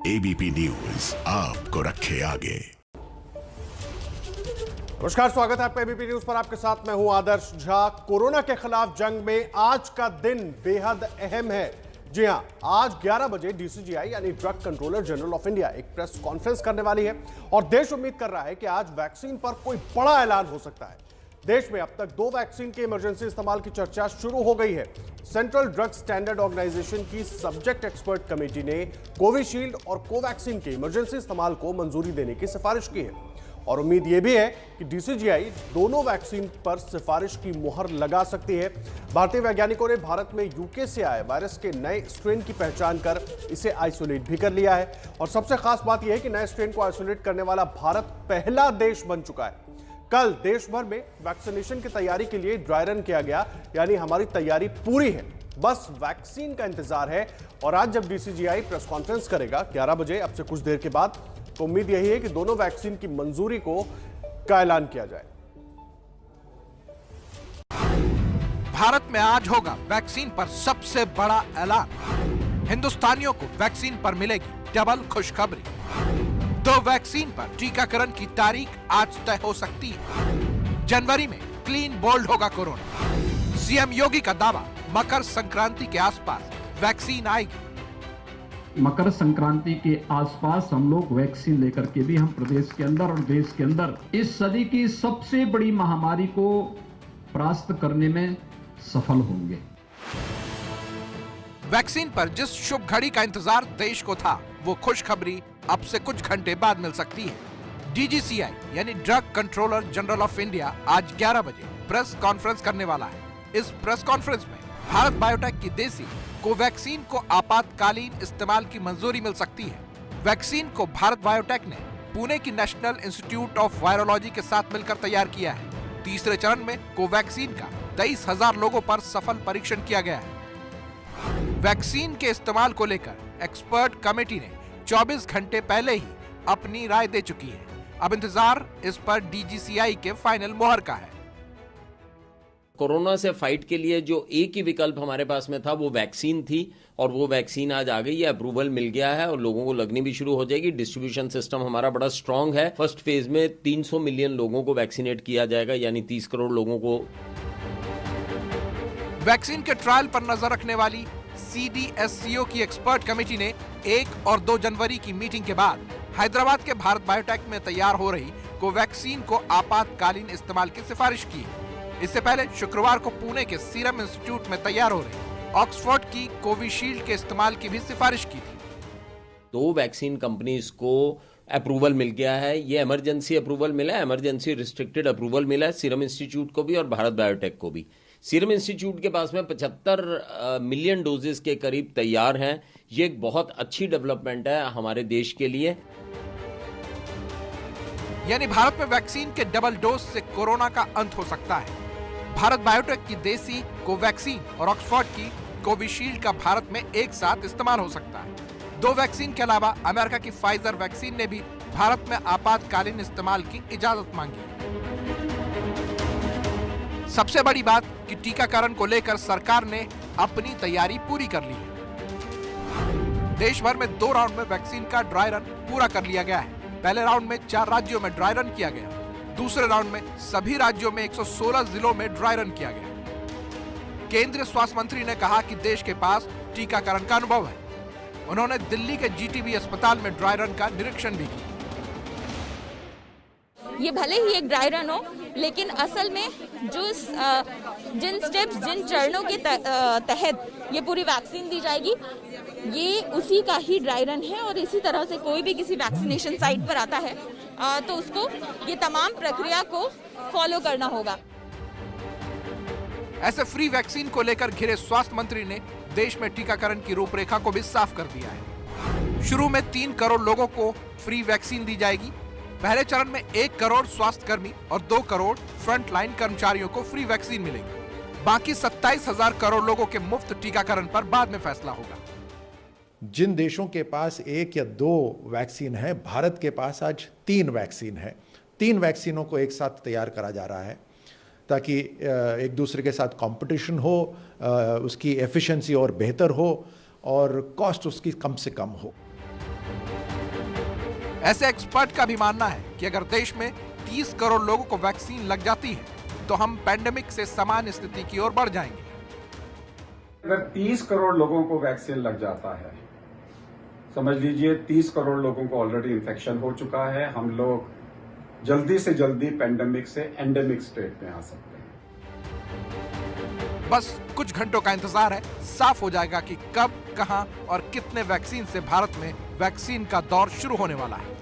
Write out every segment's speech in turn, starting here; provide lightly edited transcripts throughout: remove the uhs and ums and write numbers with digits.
ABP news आपको रखे आगे। नमस्कार, स्वागत है आपका एबीपी न्यूज पर। आपके साथ मैं हूं आदर्श झा। कोरोना के खिलाफ जंग में आज का दिन बेहद अहम है। जी हां, आज 11 बजे डीसीजीआई यानी drug controller general of India एक प्रेस कॉन्फ्रेंस करने वाली है और देश उम्मीद कर रहा है कि आज वैक्सीन पर कोई बड़ा ऐलान हो सकता है। देश में अब तक 2 वैक्सीन के इमरजेंसी इस्तेमाल की चर्चा शुरू हो गई है। सेंट्रल ड्रग स्टैंडर्ड ऑर्गेनाइजेशन की सब्जेक्ट एक्सपर्ट कमेटी ने कोविशील्ड और कोवैक्सीन के इमरजेंसी इस्तेमाल को मंजूरी देने की सिफारिश की है और उम्मीद यह भी है कि डीसीजीआई दोनों वैक्सीन पर सिफारिश की मुहर लगा सकती है। भारतीय वैज्ञानिकों ने भारत में यूके से आए वायरस के नए स्ट्रेन की पहचान कर इसे आइसोलेट भी कर लिया है और सबसे खास बात यह है कि नए स्ट्रेन को आइसोलेट करने वाला भारत पहला देश बन चुका है। कल देश भर में वैक्सीनेशन की तैयारी के लिए ड्राई रन किया गया, यानी हमारी तैयारी पूरी है, बस वैक्सीन का इंतजार है। और आज जब डीसीजीआई प्रेस कॉन्फ्रेंस करेगा 11 बजे, अब से कुछ देर के बाद, तो उम्मीद यही है कि दोनों वैक्सीन की मंजूरी का ऐलान किया जाए। भारत में आज होगा वैक्सीन पर सबसे बड़ा ऐलान। हिंदुस्तानियों को वैक्सीन पर मिलेगी डबल खुशखबरी। 2 वैक्सीन पर टीकाकरण की तारीख आज तय हो सकती है। जनवरी में क्लीन बोल्ड होगा कोरोना। सीएम योगी का दावा, मकर संक्रांति के आसपास वैक्सीन आएगी। मकर संक्रांति के आसपास हम लोग वैक्सीन लेकर के भी हम प्रदेश के अंदर और देश के अंदर इस सदी की सबसे बड़ी महामारी को परास्त करने में सफल होंगे। वैक्सीन पर जिस शुभ घड़ी का इंतजार देश को था, वो खुशखबरी अब से कुछ घंटे बाद मिल सकती है। डीजीसीआई यानी drug controller general of India आज 11 बजे प्रेस कॉन्फ्रेंस करने वाला है। इस प्रेस कॉन्फ्रेंस में भारत बायोटेक की देसी कोवैक्सीन को आपातकालीन इस्तेमाल की मंजूरी मिल सकती है। वैक्सीन को भारत बायोटेक ने पुणे की नेशनल इंस्टीट्यूट ऑफ वायरोलॉजी के साथ मिलकर तैयार किया है। तीसरे चरण में कोवैक्सीन का 23,000 लोगों पर सफल परीक्षण किया गया है। वैक्सीन के इस्तेमाल को लेकर एक्सपर्ट कमेटी ने 24 घंटे पहले ही अपनी राय दे चुकी है। अब इंतजार इस पर डीजीसीआई के फाइनल मुहर का है। कोरोना से फाइट के लिए जो एक ही विकल्प हमारे पास में था वो वैक्सीन थी और वो वैक्सीन आज आ गई है, अप्रूवल मिल गया है और लोगों को लगनी भी शुरू हो जाएगी। डिस्ट्रीब्यूशन सिस्टम हमारा बड़ा स्ट्रांग है। फर्स्ट फेज में 300 मिलियन लोगों को वैक्सीनेट किया जाएगा, यानी 30 करोड़ लोगों को। वैक्सीन के ट्रायल पर नजर रखने वाली सीडीएससीओ की एक्सपर्ट कमेटी ने 1 और 2 जनवरी की मीटिंग के बाद हैदराबाद के भारत बायोटेक में तैयार हो रही कोवैक्सीन को आपातकालीन इस्तेमाल की सिफारिश की। इससे पहले शुक्रवार को पुणे के सीरम इंस्टीट्यूट में तैयार हो रही ऑक्सफोर्ड की कोविशील्ड के इस्तेमाल की भी सिफारिश की थी। 2 वैक्सीन कंपनीज को अप्रूवल मिल गया है। ये इमरजेंसी अप्रूवल मिला है, इमरजेंसी रिस्ट्रिक्टेड अप्रूवल मिला है सीरम इंस्टीट्यूट को भी और भारत बायोटेक को भी। सीरम इंस्टीट्यूट के पास में 75 मिलियन डोजेस के करीब तैयार हैं। ये एक बहुत अच्छी डेवलपमेंट है हमारे देश के लिए। यानी भारत में वैक्सीन के डबल डोज से कोरोना का अंत हो सकता है। भारत बायोटेक की देसी कोवैक्सीन और ऑक्सफोर्ड की कोविशील्ड का भारत में एक साथ इस्तेमाल हो सकता है। 2 वैक्सीन के अलावा अमेरिका की फाइजर वैक्सीन ने भी भारत में आपातकालीन इस्तेमाल की इजाजत मांगी है। सबसे बड़ी बात कि टीकाकरण को लेकर सरकार ने अपनी तैयारी पूरी कर ली है। देश भर में 2 राउंड में वैक्सीन का ड्राई रन पूरा कर लिया गया है। पहले राउंड में 4 राज्यों में ड्राई रन किया गया। दूसरे राउंड में सभी राज्यों में 116 जिलों में ड्राई रन किया गया। केंद्रीय स्वास्थ्य मंत्री ने कहा कि देश के पास टीकाकरण का अनुभव है। उन्होंने दिल्ली के जीटीबी अस्पताल में ड्राई रन का निरीक्षण भी किया। ये भले ही एक ड्राई रन हो, लेकिन असल में जो जिन स्टेप्स, जिन चरणों के तहत ये पूरी वैक्सीन दी जाएगी, ये उसी का ही ड्राई रन है। और इसी तरह से कोई भी किसी वैक्सीनेशन साइट पर आता है तो उसको ये तमाम प्रक्रिया को फॉलो करना होगा। ऐसे फ्री वैक्सीन को लेकर घिरे स्वास्थ्य मंत्री ने देश में टीकाकरण की रूपरेखा को भी साफ कर दिया है। शुरू में 3 करोड़ लोगों को फ्री वैक्सीन दी जाएगी। पहले चरण में 1 करोड़ स्वास्थ्य कर्मी और 2 करोड़ फ्रंट लाइन कर्मचारियों को फ्री वैक्सीन मिलेगी। बाकी 27,000 करोड़ लोगों के मुफ्त टीकाकरण पर बाद में फैसला होगा। जिन देशों के पास 1 या 2 वैक्सीन है, भारत के पास आज 3 वैक्सीन है। 3 वैक्सीनों को एक साथ तैयार करा जा रहा है ताकि एक दूसरे के साथ कंपटीशन हो, उसकी एफिशिएंसी और बेहतर हो और कॉस्ट उसकी कम से कम हो। ऐसे एक्सपर्ट का भी मानना है कि अगर देश में 30 करोड़ लोगों को वैक्सीन लग जाती है तो हम पैंडेमिक से सामान्य स्थिति की ओर बढ़ जाएंगे। अगर 30 करोड़ लोगों को वैक्सीन लग जाता है, समझ लीजिए 30 करोड़ लोगों को ऑलरेडी इन्फेक्शन हो चुका है, हम लोग जल्दी से जल्दी पैंडेमिक से एंडेमिक स्टेट में आ सकते हैं। बस कुछ घंटों का इंतजार है, साफ हो जाएगा कि कब, कहां और कितने वैक्सीन से भारत में वैक्सीन का दौर शुरू होने वाला है।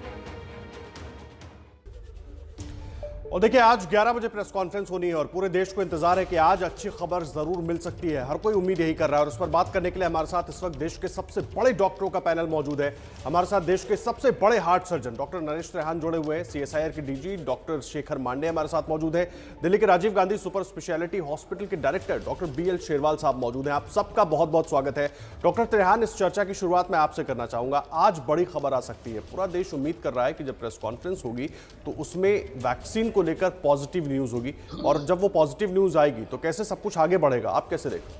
और देखिए, आज 11 बजे प्रेस कॉन्फ्रेंस होनी है और पूरे देश को इंतजार है कि आज अच्छी खबर जरूर मिल सकती है। हर कोई उम्मीद यही कर रहा है और उस पर बात करने के लिए हमारे साथ इस वक्त देश के सबसे बड़े डॉक्टरों का पैनल मौजूद है। हमारे साथ देश के सबसे बड़े heart surgeon doctor Naresh Trehan जुड़े हुए हैं। CSIR के DG डॉक्टर शेखर मांडे हमारे साथ मौजूद है। दिल्ली के Rajiv Gandhi super speciality hospital के डायरेक्टर डॉक्टर BL शेरवाल साहब मौजूद हैं। आप सबका बहुत बहुत स्वागत है। डॉक्टर त्रेहान, इस चर्चा की शुरुआत मैं आपसे करना चाहूंगा। आज बड़ी खबर आ सकती है, पूरा देश उम्मीद कर रहा है कि जब प्रेस कॉन्फ्रेंस होगी तो उसमें वैक्सीन को लेकर पॉजिटिव न्यूज होगी और जब वो पॉजिटिव न्यूज आएगी तो कैसे सब कुछ आगे बढ़ेगा, आप कैसे देखते?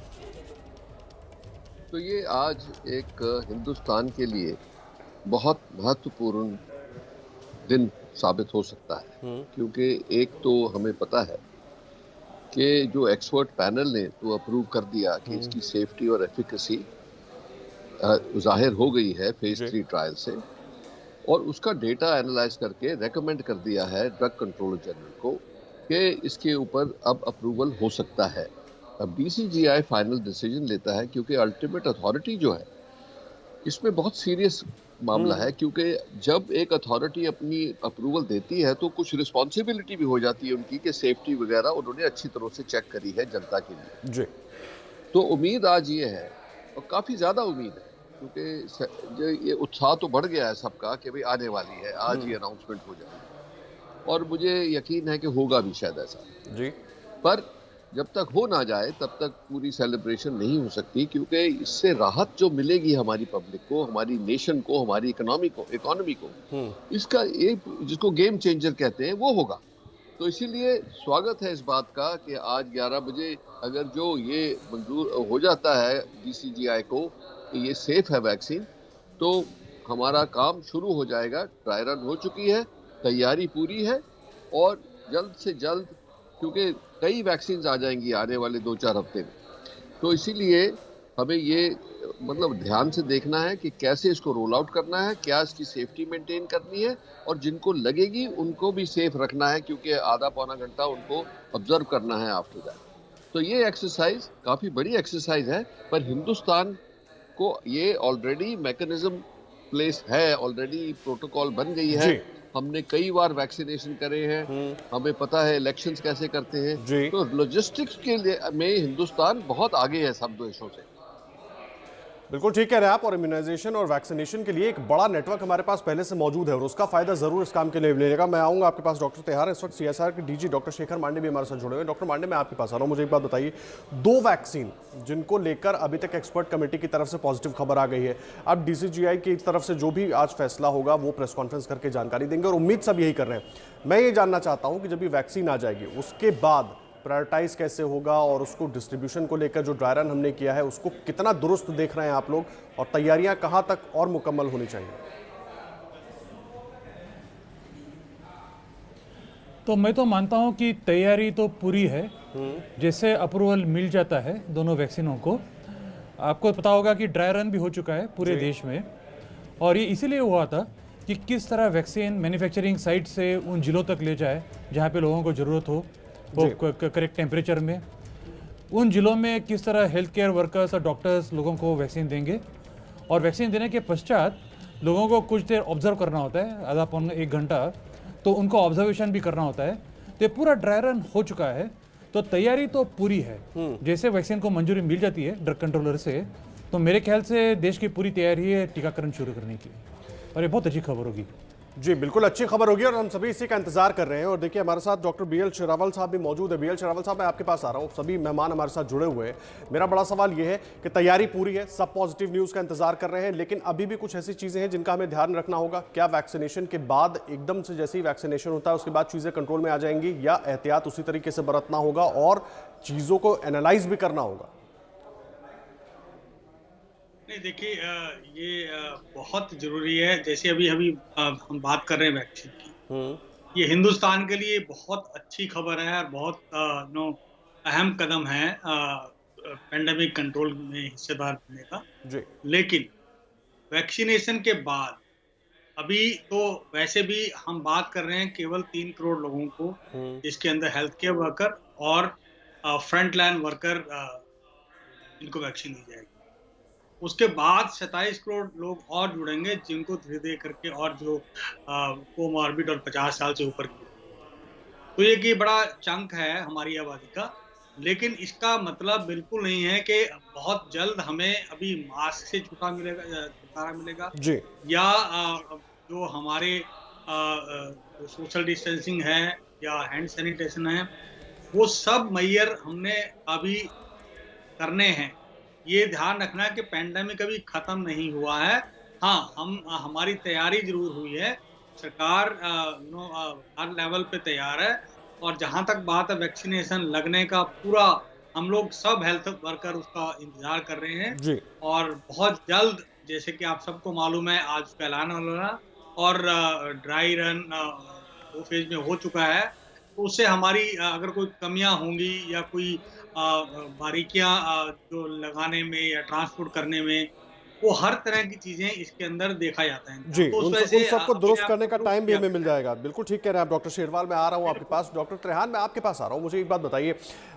तो ये आज एक हिंदुस्तान के लिए बहुत महत्वपूर्ण दिन साबित हो सकता है, क्योंकि एक तो हमें पता है कि जो एक्सपर्ट पैनल ने तो अप्रूव कर दिया कि इसकी सेफ्टी और एफिकेसी जाहिर हो गई है फेज 3 ट्रायल से, और उसका डेटा एनालाइज करके रेकमेंड कर दिया है ड्रग कंट्रोलर जनरल को कि इसके ऊपर अब अप्रूवल हो सकता है। अब DCGI फाइनल डिसीजन लेता है, क्योंकि अल्टीमेट अथॉरिटी जो है इसमें बहुत सीरियस मामला है, क्योंकि जब एक अथॉरिटी अपनी अप्रूवल देती है तो कुछ रिस्पॉन्सिबिलिटी भी हो जाती है उनकी कि सेफ्टी वगैरह उन्होंने अच्छी तरह से चेक करी है जनता के लिए जी। तो उम्मीद आज ये है, और काफ़ी ज़्यादा उम्मीद है, क्योंकि ये उत्साह तो बढ़ गया है सबका कि भाई आने वाली है, आज ही अनाउंसमेंट हो जाएगी, और मुझे यकीन है कि होगा भी शायद ऐसा जी। पर जब तक हो ना जाए तब तक पूरी सेलिब्रेशन नहीं हो सकती, क्योंकि इससे राहत जो मिलेगी हमारी पब्लिक को, हमारी नेशन को, हमारी इकोनॉमी को, इसका एक जिसको गेम चेंजर कहते हैं वो होगा। तो इसीलिए स्वागत है इस बात का कि आज 11 बजे अगर जो ये मंजूर हो जाता है DCGI को कि ये सेफ है वैक्सीन, तो हमारा काम शुरू हो जाएगा। ड्राई रन हो चुकी है, तैयारी पूरी है, और जल्द से जल्द, क्योंकि कई वैक्सीन आ जाएंगी आने वाले 2-4 हफ्ते में, तो इसीलिए हमें ये मतलब ध्यान से देखना है कि कैसे इसको रोल आउट करना है, क्या इसकी सेफ्टी मेंटेन करनी है, और जिनको लगेगी उनको भी सेफ रखना है, क्योंकि आधा पौना घंटा उनको ऑब्जर्व करना है आफ्टर दैट। तो ये एक्सरसाइज काफ़ी बड़ी एक्सरसाइज है, पर हिंदुस्तान को ये ऑलरेडी मैकेनिज्म प्लेस है, ऑलरेडी प्रोटोकॉल बन गई है। हमने कई बार वैक्सीनेशन करे हैं, हमें पता है इलेक्शंस कैसे करते हैं, तो लॉजिस्टिक्स के लिए में हिंदुस्तान बहुत आगे है सब देशों से। बिल्कुल ठीक कह रहे हैं आप, और इम्यूनाइजेशन और वैक्सीनेशन के लिए एक बड़ा नेटवर्क हमारे पास पहले से मौजूद है और उसका फायदा जरूर इस काम के लिए लेगा। मैं आऊंगा आपके पास डॉक्टर त्रेहान, इस वक्त CSIR के DG डॉक्टर शेखर मांडे भी हमारे साथ जुड़े हुए। डॉक्टर मांडे, मैं आपके पास आ रहा हूं, मुझे एक बात बताइए, 2 वैक्सीन जिनको लेकर अभी तक एक्सपर्ट कमेटी की तरफ से पॉजिटिव खबर आ गई है, अब DCGI की तरफ से जो भी आज फैसला होगा वो प्रेस कॉन्फ्रेंस करके जानकारी देंगे, और उम्मीद सब यही कर रहे हैं। मैं ये जानना चाहता हूँ कि जब ये वैक्सीन आ जाएगी उसके बाद प्रायोरिटाइज कैसे होगा, और उसको डिस्ट्रीब्यूशन को लेकर जो ड्राई रन हमने किया है उसको कितना दुरुस्त देख रहे हैं आप लोग, और तैयारियां कहां तक और मुकम्मल होनी चाहिए? तो मैं तो मानता हूं कि तैयारी तो पूरी है। जैसे अप्रूवल मिल जाता है दोनों वैक्सीनों को, आपको पता होगा कि ड्राई रन भी हो चुका है पूरे देश में, और ये इसीलिए हुआ था कि किस तरह वैक्सीन मैन्युफैक्चरिंग साइट से उन जिलों तक ले जाए जहाँ पे लोगों को ज़रूरत हो, वो करेक्ट टेम्परेचर में, उन जिलों में किस तरह हेल्थ केयर वर्कर्स और डॉक्टर्स लोगों को वैक्सीन देंगे, और वैक्सीन देने के पश्चात लोगों को कुछ देर ऑब्जर्व करना होता है, आधा पौना 1 घंटा, तो उनको ऑब्जर्वेशन भी करना होता है। तो पूरा ड्राई रन हो चुका है, तो तैयारी तो पूरी है। जैसे वैक्सीन को मंजूरी मिल जाती है ड्रग कंट्रोलर से, तो मेरे ख्याल से देश की पूरी तैयारी है टीकाकरण शुरू करने की, और ये बहुत अच्छी खबर होगी। जी बिल्कुल अच्छी खबर होगी, और हम सभी इसी का इंतजार कर रहे हैं। और देखिए, हमारे साथ डॉक्टर BL शेरावल साहब भी मौजूद है। BL शेरावल साहब, मैं आपके पास आ रहा हूँ, सभी मेहमान हमारे साथ जुड़े हुए हैं। मेरा बड़ा सवाल ये है कि तैयारी पूरी है, सब पॉजिटिव न्यूज का इंतजार कर रहे हैं, लेकिन अभी भी कुछ ऐसी चीजें हैं जिनका हमें ध्यान रखना होगा। क्या वैक्सीनेशन के बाद एकदम से जैसे ही वैक्सीनेशन होता है उसके बाद चीजें कंट्रोल में आ जाएंगी, या एहतियात उसी तरीके से बरतना होगा और चीजों को एनालाइज भी करना होगा? नहीं, देखिए ये बहुत जरूरी है। जैसे अभी हम बात कर रहे हैं वैक्सीन की, ये हिंदुस्तान के लिए बहुत अच्छी खबर है और बहुत अहम कदम है पेंडेमिक कंट्रोल में हिस्सेदार बनने का जी। लेकिन वैक्सीनेशन के बाद अभी तो वैसे भी हम बात कर रहे हैं केवल 3 करोड़ लोगों को, जिसके अंदर हेल्थ केयर वर्कर और फ्रंट लाइन वर्कर इनको वैक्सीन दी जाएगी। उसके बाद 27 करोड़ लोग और जुड़ेंगे जिनको धीरे धीरे करके, और जो कोमॉर्बिड और 50 साल से ऊपर की, तो ये बड़ा चंक है हमारी आबादी का। लेकिन इसका मतलब बिल्कुल नहीं है कि बहुत जल्द हमें अभी मास्क से छुटकारा मिलेगा जी। या जो हमारे सोशल डिस्टेंसिंग है या हैंड सैनिटेशन है, वो सब मैयर हमने अभी करने हैं। ये ध्यान रखना कि पेंडेमिक अभी खत्म नहीं हुआ है। हाँ, हमारी तैयारी जरूर हुई है, सरकार हर लेवल पे तैयार है। और जहां तक बात है वैक्सीनेशन लगने का, पूरा हम लोग सब हेल्थ वर्कर उसका इंतजार कर रहे हैं जी। और बहुत जल्द, जैसे कि आप सबको मालूम है, आज उसका ऐलान होना और ड्राई रन 2 फेज में हो चुका है। तो उससे हमारी अगर कोई कमियां होंगी या कोई बारीकियां जो लगाने में या ट्रांसपोर्ट करने में, वो हर तरह की चीजें इसके अंदर देखा जाता है जी। तो उन सबको दुरुस्त करने का टाइम भी हमें मिल जाएगा। बिल्कुल ठीक कह रहे हैं आप डॉक्टर शेरवाल। मैं आ रहा हूं आपके पास। डॉक्टर त्रेहान, मैं आपके पास आ रहा हूं। मुझे एक बात बताइए,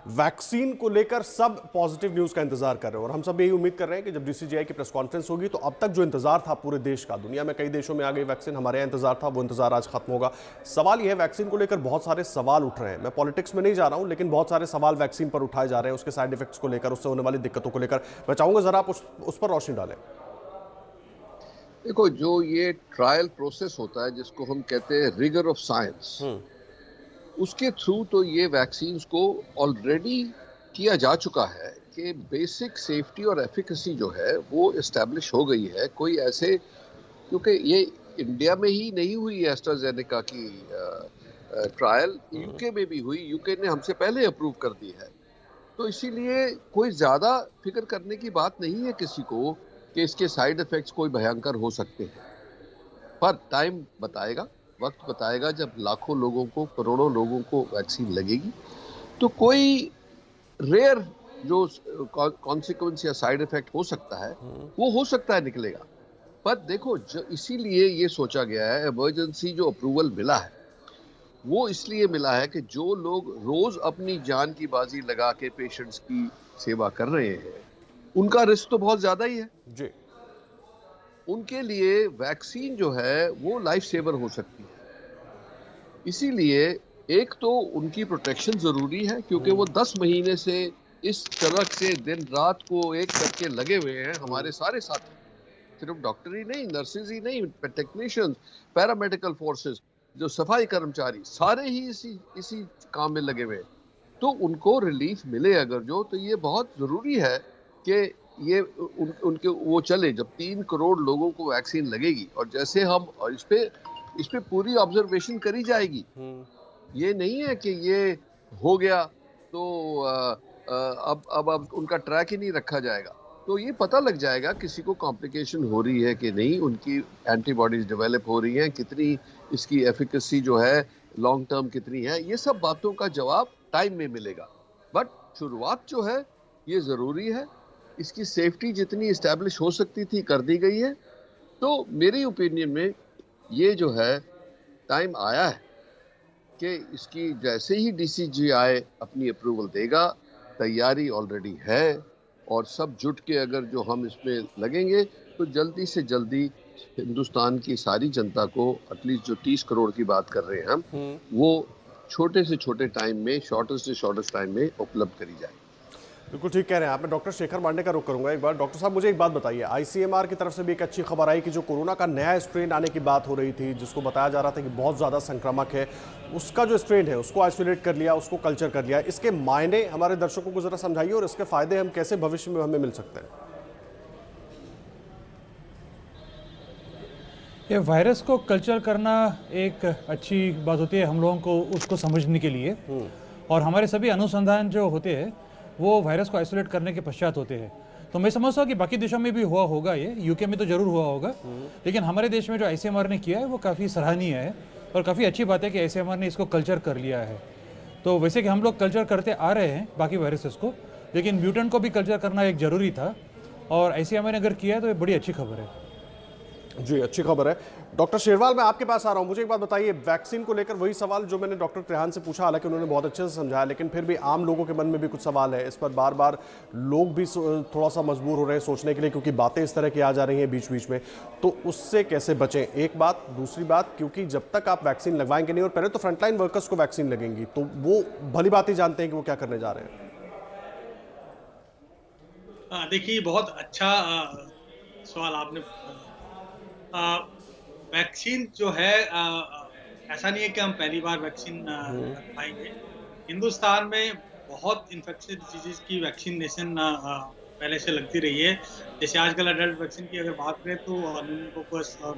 वैक्सीन को लेकर सब पॉजिटिव न्यूज का इंतजार कर रहे हैं और हम सब यही उम्मीद कर रहे हैं कि जब डीसीजीआई की प्रेस कॉन्फ्रेंस होगी तो अब तक जो इंतजार था पूरे देश का, दुनिया में कई देशों में आ गई वैक्सीन, हमारे यहाँ इंतजार था, वो इंतजार आज खत्म होगा। सवाल यह है, वैक्सीन को लेकर बहुत सारे सवाल उठ रहे हैं। मैं पॉलिटिक्स में नहीं जा रहा हूं, लेकिन बहुत सारे सवाल वैक्सीन पर उठाए जा रहे हैं, उसके साइड इफेक्ट्स को लेकर, उससे होने वाली दिक्कतों को लेकर। मैं चाहूंगा जरा आप उस पर रोशनी डालें। देखो, जो ये ट्रायल प्रोसेस होता है जिसको हम कहते हैं रिगर ऑफ साइंस, उसके थ्रू तो ये वैक्सीन्स को ऑलरेडी किया जा चुका है कि बेसिक सेफ्टी और एफिकेसी जो है वो इस्टेब्लिश हो गई है। कोई ऐसे, क्योंकि ये इंडिया में ही नहीं हुई एस्ट्राजेनेका की ट्रायल, यूके में भी हुई, यूके ने हमसे पहले अप्रूव कर दी है। तो इसीलिए कोई ज़्यादा फिक्र करने की बात नहीं है किसी को कि इसके साइड इफ़ेक्ट्स कोई भयंकर हो सकते हैं। पर टाइम बताएगा, वक्त बताएगा, जब लाखों लोगों को, करोड़ों लोगों को वैक्सीन लगेगी तो कोई रेयर जो कॉन्सिक्वेंस या साइड इफ़ेक्ट हो सकता है वो हो सकता है निकलेगा। पर देखो, जो इसीलिए ये सोचा गया है, इमरजेंसी जो अप्रूवल मिला है वो इसलिए मिला है कि जो लोग रोज़ अपनी जान की बाजी लगा के पेशेंट्स की सेवा कर रहे हैं, उनका रिस्क तो बहुत ज़्यादा ही है जी। उनके लिए वैक्सीन जो है वो लाइफ सेवर हो सकती है। इसीलिए एक तो उनकी प्रोटेक्शन ज़रूरी है, क्योंकि वो 10 महीने से इस तरह से दिन रात को एक करके लगे हुए हैं। हमारे सारे साथी, सिर्फ डॉक्टर ही नहीं, नर्सेज ही नहीं, टेक्नीशियंस, पैरामेडिकल फोर्सेस, जो सफाई कर्मचारी, सारे ही इसी काम में लगे हुए हैं। तो उनको रिलीफ मिले अगर जो, तो ये बहुत ज़रूरी है कि ये उनके वो चले। जब 3 करोड़ लोगों को वैक्सीन लगेगी और जैसे हम इस पे पूरी ऑब्जर्वेशन करी जाएगी, ये नहीं है कि ये हो गया तो अब उनका ट्रैक ही नहीं रखा जाएगा। तो ये पता लग जाएगा किसी को कॉम्प्लिकेशन हो रही है कि नहीं, उनकी एंटीबॉडीज डेवलप हो रही हैं, कितनी इसकी एफिकेसी जो है लॉन्ग टर्म कितनी है, ये सब बातों का जवाब टाइम में मिलेगा। बट शुरुआत जो है ये ज़रूरी है। इसकी सेफ्टी जितनी इस्टेब्लिश हो सकती थी कर दी गई है। तो मेरी ओपिनियन में ये जो है टाइम आया है कि इसकी जैसे ही डीसीजीआई अपनी अप्रूवल देगा, तैयारी ऑलरेडी है और सब जुट के अगर जो हम इसमें लगेंगे तो जल्दी से जल्दी हिंदुस्तान की सारी जनता को, एटलीस्ट जो 30 करोड़ की बात कर रहे हैं हम, वो छोटे से छोटे टाइम में, शॉर्टेस्ट से शॉर्टेस्ट टाइम में उपलब्ध करी जाए। बिल्कुल ठीक कह रहे हैं आप। मैं डॉक्टर शेखर मांडे का रुख करूंगा एक बार। डॉक्टर साहब, मुझे एक बात बताइए, आईसीएमआर की तरफ से भी एक अच्छी खबर आई कि जो कोरोना का नया स्ट्रेन आने की बात हो रही थी, जिसको बताया जा रहा था कि बहुत ज़्यादा संक्रामक है, उसका जो स्ट्रेन है उसको आइसोलेट कर लिया, उसको कल्चर कर लिया। इसके मायने हमारे दर्शकों को ज़रा समझाइए और इसके फ़ायदे हम कैसे भविष्य में हमें मिल सकते हैं। ये वायरस को कल्चर करना एक अच्छी बात होती है हम लोगों को उसको समझने के लिए, और हमारे सभी अनुसंधान जो होते हैं वो वायरस को आइसोलेट करने के पश्चात होते हैं। तो मैं समझता हूँ कि बाकी देशों में भी हुआ होगा, ये यूके में तो जरूर हुआ होगा, लेकिन हमारे देश में जो आईसीएमआर ने किया है वो काफ़ी सराहनीय है और काफ़ी अच्छी बात है कि आईसीएमआर ने इसको कल्चर कर लिया है। तो वैसे कि हम लोग कल्चर करते आ रहे हैं बाकी वायरसेस को, लेकिन म्यूटेंट को भी कल्चर करना एक ज़रूरी था और आईसीएमआर ने अगर किया है तो ये बड़ी अच्छी खबर है। जी, अच्छी खबर है। डॉक्टर शेरवाल, मैं आपके पास आ रहा हूं। मुझे एक बात बताइए, वैक्सीन को लेकर वही सवाल जो मैंने डॉक्टर त्रेहान से पूछा, हालांकि उन्होंने बहुत अच्छे से समझाया, लेकिन फिर भी आम लोगों के मन में भी कुछ सवाल है। इस पर बार बार लोग भी थोड़ा सा मजबूर हो रहे हैं सोचने के लिए, क्योंकि बातें इस तरह की आ जा रही हैं बीच बीच में, तो उससे कैसे बचें? एक बात। दूसरी बात, क्योंकि जब तक आप वैक्सीन लगवाएंगे नहीं, और पहले तो फ्रंटलाइन वर्कर्स को वैक्सीन लगेंगी, तो वो भली बात ही जानते हैं कि वो क्या करने जा रहे हैं। देखिए, बहुत अच्छा सवाल आपने वैक्सीन जो है, ऐसा नहीं है कि हम पहली बार वैक्सीन लगवाएंगे। हिंदुस्तान में बहुत इन्फेक्शियस डिजीज की वैक्सीनेशन पहले से लगती रही है। जैसे आजकल एडल्ट वैक्सीन की अगर बात करें तो निमोकोकस और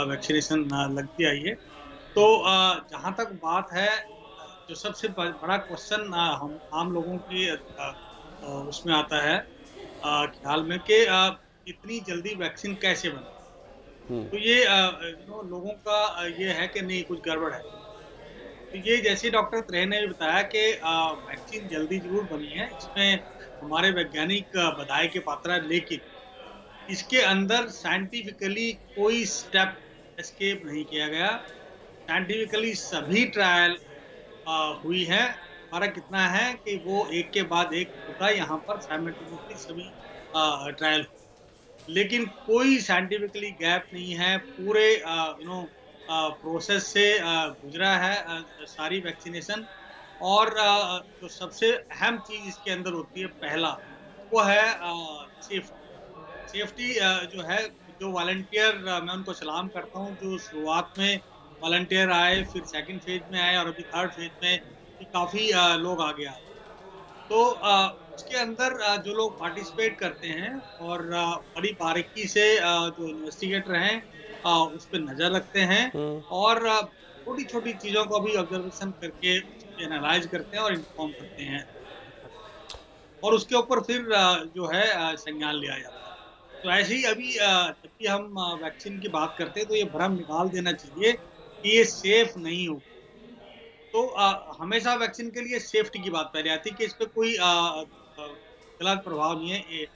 वैक्सीनेशन लगती आई है। तो जहाँ तक बात है, जो सबसे बड़ा क्वेश्चन हम आम लोगों की उसमें आता है ख्याल में कि इतनी जल्दी वैक्सीन कैसे बने। तो ये लोगों का ये है कि नहीं, कुछ गड़बड़ है। तो ये जैसे डॉक्टर त्रेहान ने भी बताया कि वैक्सीन जल्दी जरूर बनी है, इसमें हमारे वैज्ञानिक बधाई के पात्र है, लेकिन इसके अंदर साइंटिफिकली कोई स्टेप एस्केप नहीं किया गया। साइंटिफिकली सभी ट्रायल हुई है। फर्क इतना है कि वो एक के बाद एक होता है, यहाँ पर साइमल्टेनियसली सभी ट्रायल, लेकिन कोई साइंटिफिकली गैप नहीं है। पूरे प्रोसेस से गुजरा है सारी वैक्सीनेशन। और जो सबसे अहम चीज़ इसके अंदर होती है, पहला वो है सेफ्टी जो है। जो वॉलंटियर, मैं उनको सलाम करता हूँ, जो शुरुआत में वॉलंटियर आए, फिर सेकंड फेज में आए और अभी थर्ड फेज में काफ़ी लोग आगे आए। तो उसके अंदर जो लोग पार्टिसिपेट करते हैं और बड़ी बारीकी से जो इन्वेस्टिगेटर हैं उस पर नज़र रखते हैं और छोटी छोटी चीज़ों को भी ऑब्जर्वेशन करके एनालाइज करते हैं और इन्फॉर्म करते हैं, और उसके ऊपर फिर जो है संज्ञान लिया जाता है। तो ऐसे ही अभी जब भी हम वैक्सीन की बात करते हैं तो ये भ्रम निकाल देना चाहिए कि ये सेफ नहीं हो। तो हमेशा वैक्सीन के लिए सेफ्टी की बात पहले आती है कि इस पर कोई गलत प्रभाव नहीं है,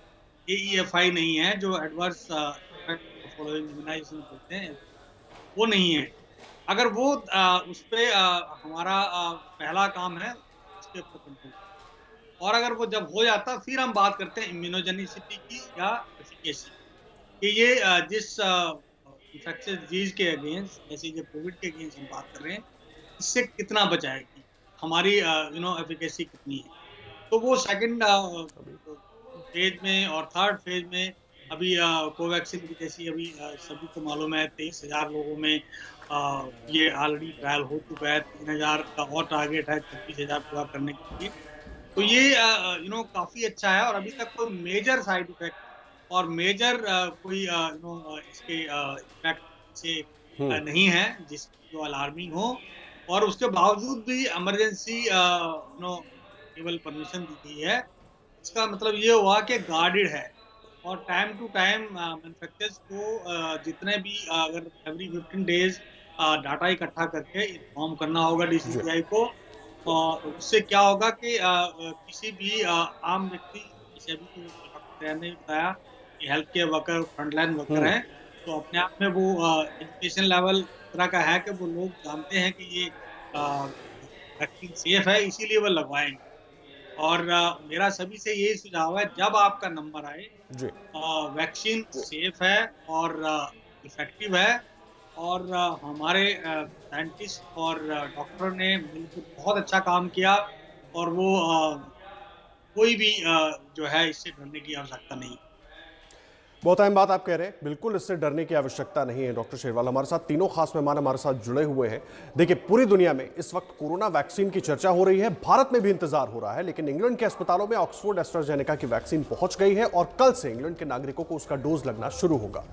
AEFI नहीं है, जो एडवर्स फॉलोइंग इम्यूनाइजेशन बोलते हैं, वो नहीं है। अगर वो उस पर हमारा पहला काम है उसके ऊपर कंट्रोल, और अगर वो जब हो जाता फिर हम बात करते हैं इम्यूनोजेनिसिटी की या एफिकेसी, कि ये जिस इन्फेक्शियस डिजीज के अगेंस्ट, जैसे जो कोविड के अगेंस्ट हम बात कर रहे हैं, इससे कितना बचाएगी, हमारी एफिकेसी कितनी है। तो वो सेकंड फेज में और थर्ड फेज में अभी कोवैक्सीन की जैसी अभी सभी को मालूम है 23,000 लोगों में ये ऑलरेडी ट्रायल हो चुका है। 3,000 का और टारगेट है 26,000 पूरा करने के लिए। तो ये काफ़ी अच्छा है और अभी तक कोई मेजर साइड इफेक्ट और मेजर कोई इसके इफेक्ट से नहीं है जिसकी जो अलार्मिंग हो, और उसके बावजूद भी इमरजेंसी केवल परमिशन दी गई है। इसका मतलब ये हुआ कि गार्डेड है और टाइम टू टाइम मैन्युफैक्चरर्स को जितने भी अगर एवरी 15 डेज डाटा इकट्ठा करके इन्फॉर्म करना होगा DCGI को। और उससे क्या होगा कि किसी भी आम व्यक्ति, जैसे अभी डॉक्टर ने बताया कि health care worker frontline worker हैं, तो अपने आप में वो एजुकेशन लेवल तरह का है कि वो लोग जानते हैं कि ये वैक्सीन सेफ है, इसीलिए वो लगवाएंगे। और मेरा सभी से यही सुझाव है, जब आपका नंबर आए, वैक्सीन सेफ है और इफेक्टिव है, और हमारे साइंटिस्ट और डॉक्टर ने मिलकर बहुत अच्छा काम किया, और वो कोई भी जो है इससे डरने की आवश्यकता नहीं। बहुत अहम बात आप कह रहे हैं, बिल्कुल इससे डरने की आवश्यकता नहीं है। डॉक्टर शेरवाल हमारे साथ, तीनों खास मेहमान हमारे साथ जुड़े हुए हैं। देखिए, पूरी दुनिया में इस वक्त कोरोना वैक्सीन की चर्चा हो रही है, भारत में भी इंतजार हो रहा है, लेकिन इंग्लैंड के अस्पतालों में ऑक्सफोर्ड एस्ट्राजेनेका की वैक्सीन पहुंच गई है और कल से इंग्लैंड के नागरिकों को उसका डोज लगना शुरू होगा।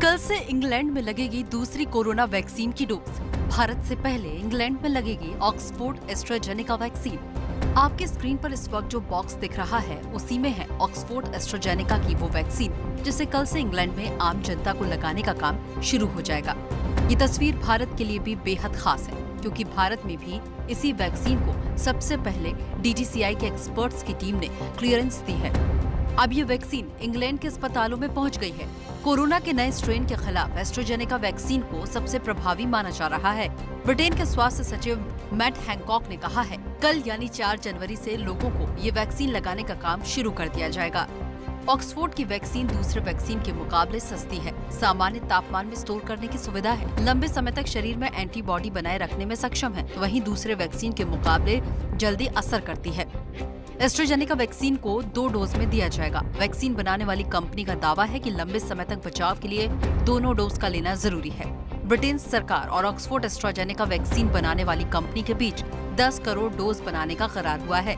कल से इंग्लैंड में लगेगी दूसरी कोरोना वैक्सीन की डोज। भारत से पहले इंग्लैंड में लगेगी ऑक्सफोर्ड एस्ट्राजेनेका वैक्सीन। आपके स्क्रीन पर इस वक्त जो बॉक्स दिख रहा है उसी में है ऑक्सफोर्ड एस्ट्राजेनेका की वो वैक्सीन जिसे कल से इंग्लैंड में आम जनता को लगाने का काम शुरू हो जाएगा। ये तस्वीर भारत के लिए भी बेहद खास है क्योंकि भारत में भी इसी वैक्सीन को सबसे पहले DGCI के एक्सपर्ट्स की टीम ने क्लियरेंस दी है। अब ये वैक्सीन इंग्लैंड के अस्पतालों में पहुंच गई है। कोरोना के नए स्ट्रेन के खिलाफ एस्ट्राजेनेका वैक्सीन को सबसे प्रभावी माना जा रहा है। ब्रिटेन के स्वास्थ्य सचिव मैट हैंकॉक ने कहा है कल यानी 4 जनवरी से लोगों को ये वैक्सीन लगाने का काम शुरू कर दिया जाएगा। ऑक्सफोर्ड की वैक्सीन दूसरे वैक्सीन के मुकाबले सस्ती है, सामान्य तापमान में स्टोर करने की सुविधा है, लंबे समय तक शरीर में एंटीबॉडी बनाए रखने में सक्षम है, वहीं दूसरे वैक्सीन के मुकाबले जल्दी असर करती है। एस्ट्राजेनेका वैक्सीन को 2 डोज में दिया जाएगा। वैक्सीन बनाने वाली कंपनी का दावा है कि लंबे समय तक बचाव के लिए दोनों डोज का लेना जरूरी है। ब्रिटेन सरकार और ऑक्सफोर्ड एस्ट्राजेनेका वैक्सीन बनाने वाली कंपनी के बीच 10 करोड़ डोज बनाने का करार हुआ है।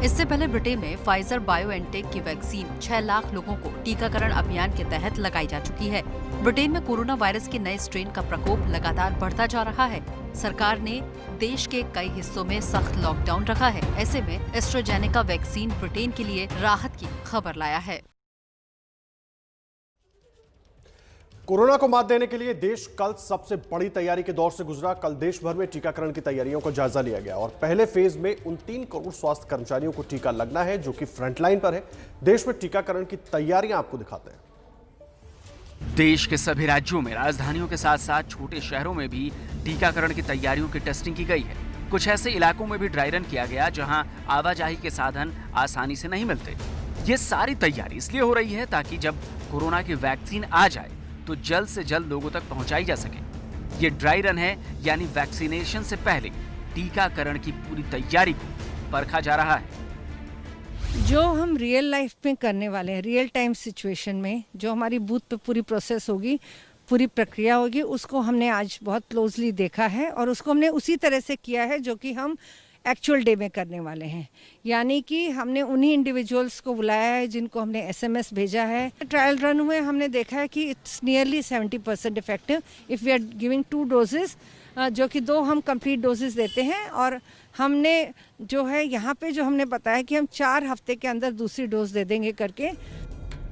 इससे पहले ब्रिटेन में फाइजर बायोएनटेक की वैक्सीन 6 लाख लोगों को टीकाकरण अभियान के तहत लगाई जा चुकी है। ब्रिटेन में कोरोना वायरस के नए स्ट्रेन का प्रकोप लगातार बढ़ता जा रहा है। सरकार ने देश के कई हिस्सों में सख्त लॉकडाउन रखा है। ऐसे में एस्ट्राजेनेका वैक्सीन ब्रिटेन के लिए राहत की खबर लाया है। कोरोना को मात देने के लिए देश कल सबसे बड़ी तैयारी के दौर से गुजरा। कल देश भर में टीकाकरण की तैयारियों का जायजा लिया गया और पहले फेज में उन 3 करोड़ स्वास्थ्य कर्मचारियों को टीका लगना है जो कि फ्रंटलाइन पर है। देश में टीकाकरण की तैयारियां आपको दिखाते हैं। देश के सभी राज्यों में राजधानियों के साथ साथ छोटे शहरों में भी टीकाकरण की तैयारियों की टेस्टिंग की गई है। कुछ ऐसे इलाकों में भी ड्राई रन किया गया जहां आवाजाही के साधन आसानी से नहीं मिलते। ये सारी तैयारी इसलिए हो रही है ताकि जब कोरोना की वैक्सीन आ जाए तो जल्द से जल्द लोगों तक पहुंचाई जा सके। ये ड्राई रन है यानी वैक्सीनेशन से पहले टीकाकरण की पूरी तैयारी को परखा जा रहा है। जो हम रियल लाइफ में करने वाले हैं, रियल टाइम सिचुएशन में जो हमारी बूथ पे पूरी प्रोसेस होगी, पूरी प्रक्रिया होगी, उसको हमने आज बहुत क्लोजली देखा है और उसको हमने उसी तरह से किया है जो कि हम एक्चुअल डे में करने वाले हैं। यानी कि हमने उन्हीं इंडिविजुअल्स को बुलाया है जिनको हमने SMS भेजा है। ट्रायल रन हुए हमने देखा है कि it's nearly 70% effective if we are giving 2 doses, जो कि 2 हम कंप्लीट डोजेस देते हैं। और हमने जो है यहाँ पे जो हमने बताया कि हम 4 हफ्ते के अंदर दूसरी डोज दे देंगे करके।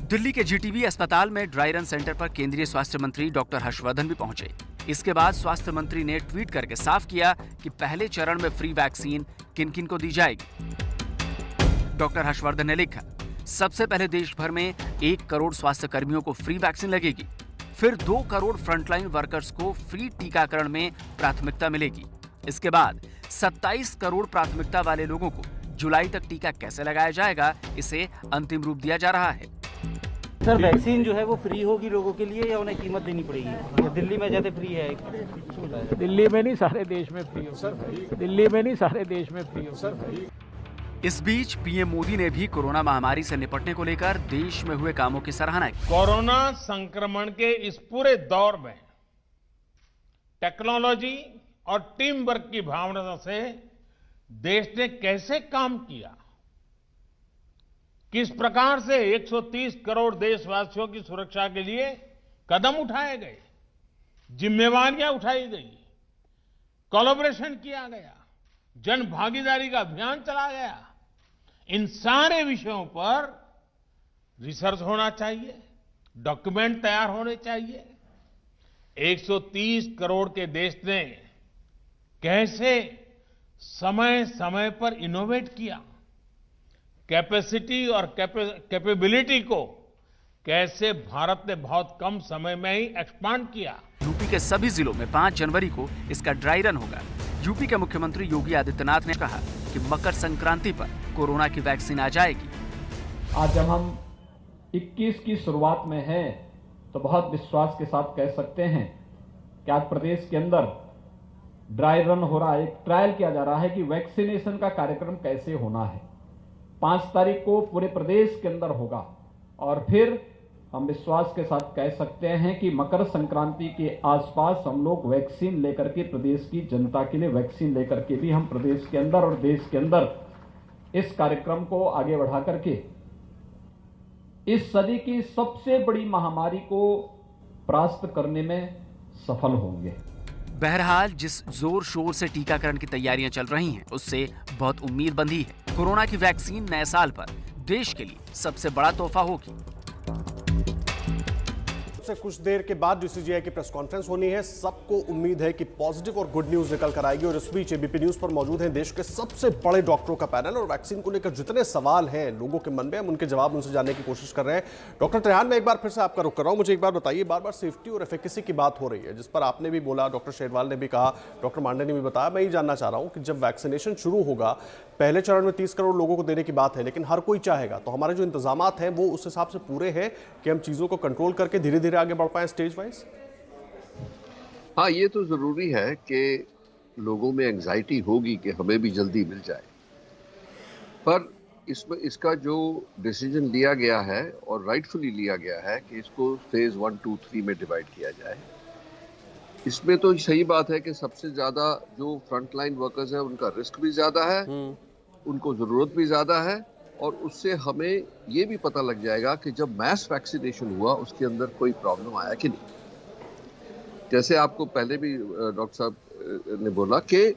दिल्ली के GTB अस्पताल में ड्राई रन सेंटर पर केंद्रीय स्वास्थ्य मंत्री डॉक्टर हर्षवर्धन भी पहुंचे। इसके बाद स्वास्थ्य मंत्री ने ट्वीट करके साफ किया कि पहले चरण में फ्री वैक्सीन किन-किन को दी जाएगी। डॉक्टर हर्षवर्धन ने लिखा, सबसे पहले देश भर में 1 करोड़ स्वास्थ्य कर्मियों को फ्री वैक्सीन लगेगी, फिर 2 करोड़ फ्रंटलाइन वर्कर्स को फ्री टीकाकरण में प्राथमिकता मिलेगी। इसके बाद 27 करोड़ प्राथमिकता वाले लोगों को जुलाई तक टीका कैसे लगाया जाएगा, इसे अंतिम रूप दिया जा रहा है। सर वैक्सीन जो है वो फ्री होगी लोगों के लिए या उन्हें कीमत देनी पड़ेगी? दिल्ली में जैसे फ्री है? दिल्ली में नहीं, सारे देश में फ्री हो सर। दिल्ली में नहीं, सारे देश में फ्री हो सर। इस बीच पीएम मोदी ने भी कोरोना महामारी से निपटने को लेकर देश में हुए कामों की सराहना की। कोरोना संक्रमण के इस पूरे दौर में टेक्नोलॉजी और टीम वर्क की भावना से देश ने कैसे काम किया, किस प्रकार से 130 करोड़ देशवासियों की सुरक्षा के लिए कदम उठाए गए, जिम्मेवारियां उठाई गई, कोलैबोरेशन किया गया, जन भागीदारी का अभियान चला गया। इन सारे विषयों पर रिसर्च होना चाहिए, डॉक्यूमेंट तैयार होने चाहिए। 130 करोड़ के देश ने कैसे समय समय पर इनोवेट किया, कैपेसिटी और कैपेबिलिटी को कैसे भारत ने बहुत कम समय में ही एक्सपांड किया। यूपी के सभी जिलों में 5 जनवरी को इसका ड्राई रन होगा। यूपी के मुख्यमंत्री योगी आदित्यनाथ ने कहा कि मकर संक्रांति पर कोरोना की वैक्सीन आ जाएगी। आज जब हम 21 की शुरुआत में हैं तो बहुत विश्वास के साथ कह सकते हैं कि आज प्रदेश के अंदर ड्राई रन हो रहा है, एक ट्रायल किया जा रहा है कि वैक्सीनेशन का कार्यक्रम कैसे होना है। 5 तारीख को पूरे प्रदेश के अंदर होगा और फिर हम विश्वास के साथ कह सकते हैं कि मकर संक्रांति के आसपास हम लोग वैक्सीन लेकर के प्रदेश की जनता के लिए वैक्सीन लेकर के भी हम प्रदेश के अंदर और देश के अंदर इस कार्यक्रम को आगे बढ़ा करके इस सदी की सबसे बड़ी महामारी को परास्त करने में सफल होंगे। बहरहाल जिस जोर शोर से टीकाकरण की तैयारियां चल रही हैं, उससे बहुत उम्मीद बंधी है। कोरोना की वैक्सीन नए साल पर देश के लिए सबसे बड़ा तोहफा होगी। कुछ देर के बाद डीसीजीआई की प्रेस कॉन्फ्रेंस होनी है। सबको उम्मीद है कि पॉजिटिव और गुड न्यूज निकल कर आएगी। और इस बीच एबीपी न्यूज पर मौजूद है देश के सबसे बड़े डॉक्टरों का पैनल और वैक्सीन को लेकर जितने सवाल हैं लोगों के मन में, हम उनके जवाब उनसे जानने की कोशिश कर रहे हैं। डॉक्टर त्रेहान, मैं एक बार फिर से आपका रुख कर रहा हूं। मुझे एक बार बताइए, बार बार सेफ्टी और एफिकेसी की बात हो रही है, जिस पर आपने भी बोला, डॉक्टर शेरवाल ने भी कहा, डॉक्टर मांडे ने भी बताया। मैं ये जानना चाह रहा हूं कि जब वैक्सीनेशन शुरू होगा, पहले चरण में 30 करोड़ लोगों को देने की बात है, लेकिन हर कोई चाहेगा, तो हमारे जो इंतजामात हैं वो उस हिसाब से पूरे हैं कि हम चीजों को कंट्रोल करके धीरे धीरे आगे बढ़ पाए स्टेज वाइज? हाँ, ये तो जरूरी है कि लोगों में एंजाइटी होगी कि हमें भी जल्दी मिल जाए, पर इसमें इसका जो डिसीजन लिया गया है और राइटफुली लिया गया है कि इसको फेज 1, 2, 3 में डिवाइड किया जाए, इसमें तो सही बात है कि सबसे ज्यादा जो फ्रंट लाइन वर्कर्स हैं उनका रिस्क भी ज्यादा है, उनको जरूरत भी ज्यादा है, और उससे हमें ये भी पता लग जाएगा कि जब मैस वैक्सीनेशन हुआ उसके अंदर कोई प्रॉब्लम आया कि नहीं। जैसे आपको पहले भी डॉक्टर साहब ने बोला कि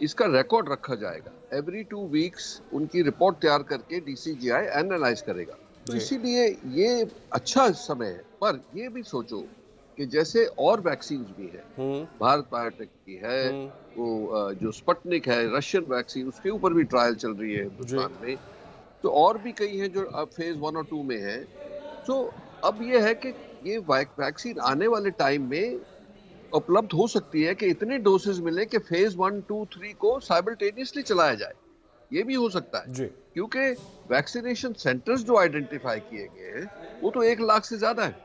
इसका रिकॉर्ड रखा जाएगा, एवरी 2 वीक्स उनकी रिपोर्ट तैयार करके डीसीजीआई एनालाइज करेगा। तो इसीलिए ये अच्छा समय है, पर ये भी सोचो कि जैसे और वैक्सीन भी है, भारत बायोटेक की है, वो जो स्पुतनिक है रशियन वैक्सीन, उसके ऊपर भी ट्रायल चल रही है हिंदुस्तान में, तो और भी कई हैं जो अब फेज 1 और 2 में है। तो अब ये है कि ये वैक्सीन आने वाले टाइम में उपलब्ध हो सकती है कि इतने डोसेज मिले कि फेज 1, 2, 3 को साइमल्टेनियसली चलाया जाए। ये भी हो सकता है क्योंकि वैक्सीनेशन सेंटर्स जो आइडेंटिफाई किए गए हैं वो तो 1 लाख से ज्यादा है।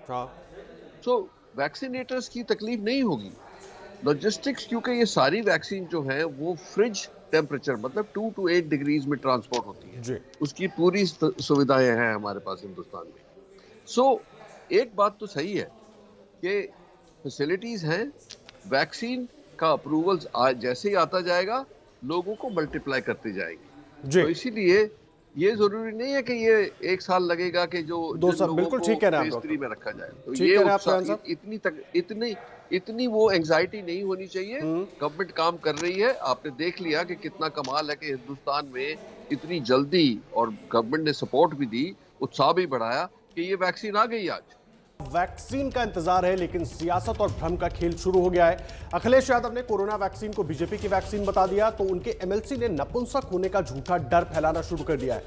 सो वैक्सीनेटर्स की तकलीफ नहीं होगी। लॉजिस्टिक्स, क्योंकि ये सारी वैक्सीन जो है वो फ्रिज टेम्परेचर मतलब 2 to 8 डिग्रीज में ट्रांसपोर्ट होती है, उसकी पूरी सुविधाएं हैं हमारे पास हिंदुस्तान में। सो एक बात तो सही है कि फैसिलिटीज हैं, वैक्सीन का अप्रूवल्स जैसे ही आता जाएगा लोगों को मल्टीप्लाई करते जाएंगे। तो इसीलिए ये जरूरी नहीं है कि ये 1 साल लगेगा कि जो बिल्कुल ठीक है फेज 3 में रखा जाए। तो ये इतनी वो एंजाइटी नहीं होनी चाहिए। गवर्नमेंट काम कर रही है। आपने देख लिया कि कितना कमाल है कि हिंदुस्तान में इतनी जल्दी, और गवर्नमेंट ने सपोर्ट भी दी, उत्साह भी बढ़ाया कि ये वैक्सीन आ गई। आज वैक्सीन का इंतजार है, लेकिन सियासत और भ्रम का खेल शुरू हो गया है। अखिलेश यादव ने कोरोना वैक्सीन को बीजेपी की वैक्सीन बता दिया, तो उनके एमएलसी ने नपुंसक होने का झूठा डर फैलाना शुरू कर दिया है।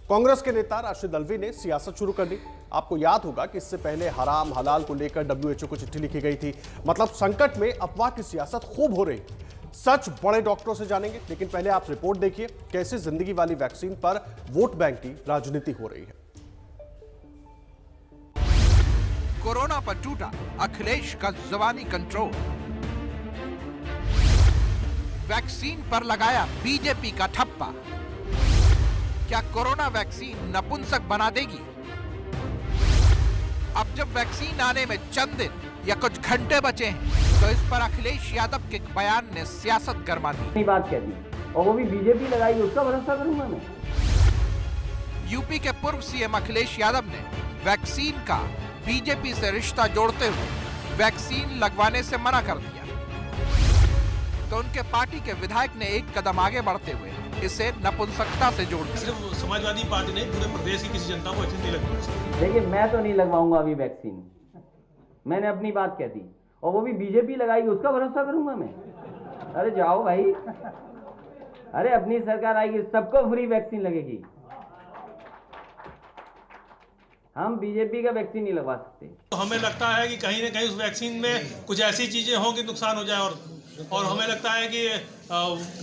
कांग्रेस के नेता राशिद अल्वी ने सियासत शुरू कर दी। आपको याद होगा कि इससे पहले हराम हलाल को लेकर WHO को चिट्ठी लिखी गई थी। मतलब संकट में अफवाह की सियासत खूब हो रही। सच बड़े डॉक्टरों से जानेंगे, लेकिन पहले आप रिपोर्ट देखिए कैसे जिंदगी वाली वैक्सीन पर वोट बैंक की राजनीति हो रही है। कोरोना पर टूटा अखिलेश का जबानी कंट्रोल, वैक्सीन पर लगाया बीजेपी का ठप्पा। क्या कोरोना वैक्सीन नपुंसक बना देगी? अब जब वैक्सीन आने में चंद दिन या कुछ घंटे बचे हैं, तो इस पर अखिलेश यादव के बयान ने सियासत गरमा दी। बात कह दी, और वो भी बीजेपी लगाई, उसका भरोसा करूंगा मैं। यूपी के पूर्व सीएम अखिलेश यादव ने वैक्सीन का बीजेपी से रिश्ता जोड़ते हुए वैक्सीन लगवाने से मना कर दिया, तो उनके पार्टी के विधायक ने एक कदम आगे बढ़ते हुए इसे नपुंसकता से जोड़ दिया। सिर्फ समाजवादी पार्टी नहीं, पूरे प्रदेश की किसी जनता को वैक्सीन नहीं लगवाना चाहिए। देखिए, मैं तो नहीं लगवाऊंगा अभी वैक्सीन, मैंने अपनी बात कह दी, और वो भी बीजेपी लगाई, उसका भरोसा करूंगा मैं? अरे जाओ भाई, अरे अपनी सरकार आएगी, सबको फ्री वैक्सीन लगेगी। हम बीजेपी का वैक्सीन नहीं लगवा सकते। तो हमें लगता है कि कहीं न कहीं उस वैक्सीन में कुछ ऐसी चीजें हों कि नुकसान हो जाए, और हमें लगता है कि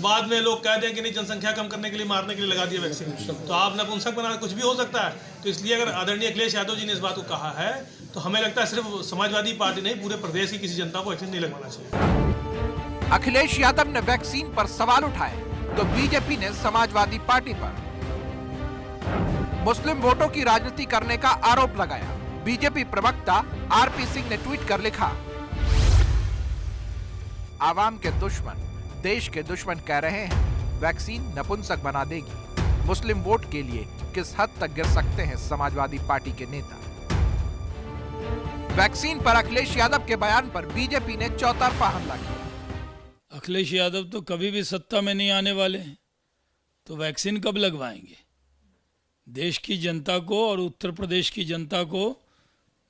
बाद में लोग कह दें कि नहीं, जनसंख्या कम करने के लिए, मारने के लिए लगा दिए वैक्सीन, तो आप नपुंसक बना, कुछ भी हो सकता है। तो इसलिए अगर आदरणीय अखिलेश यादव जी ने इस बात को कहा है, तो हमें लगता है सिर्फ समाजवादी पार्टी नहीं, पूरे प्रदेश की किसी जनता को वैक्सीन नहीं लगवाना चाहिए। अखिलेश यादव ने वैक्सीन पर सवाल उठाए, तो बीजेपी ने समाजवादी पार्टी पर मुस्लिम वोटों की राजनीति करने का आरोप लगाया। बीजेपी प्रवक्ता आरपी सिंह ने ट्वीट कर लिखा, आवाम के दुश्मन देश के दुश्मन कह रहे हैं वैक्सीन नपुंसक बना देगी। मुस्लिम वोट के लिए किस हद तक गिर सकते हैं समाजवादी पार्टी के नेता। वैक्सीन पर अखिलेश यादव के बयान पर बीजेपी ने चौतरफा हमला किया। अखिलेश यादव तो कभी भी सत्ता में नहीं आने वाले हैं, तो वैक्सीन कब लगवाएंगे? देश की जनता को और उत्तर प्रदेश की जनता को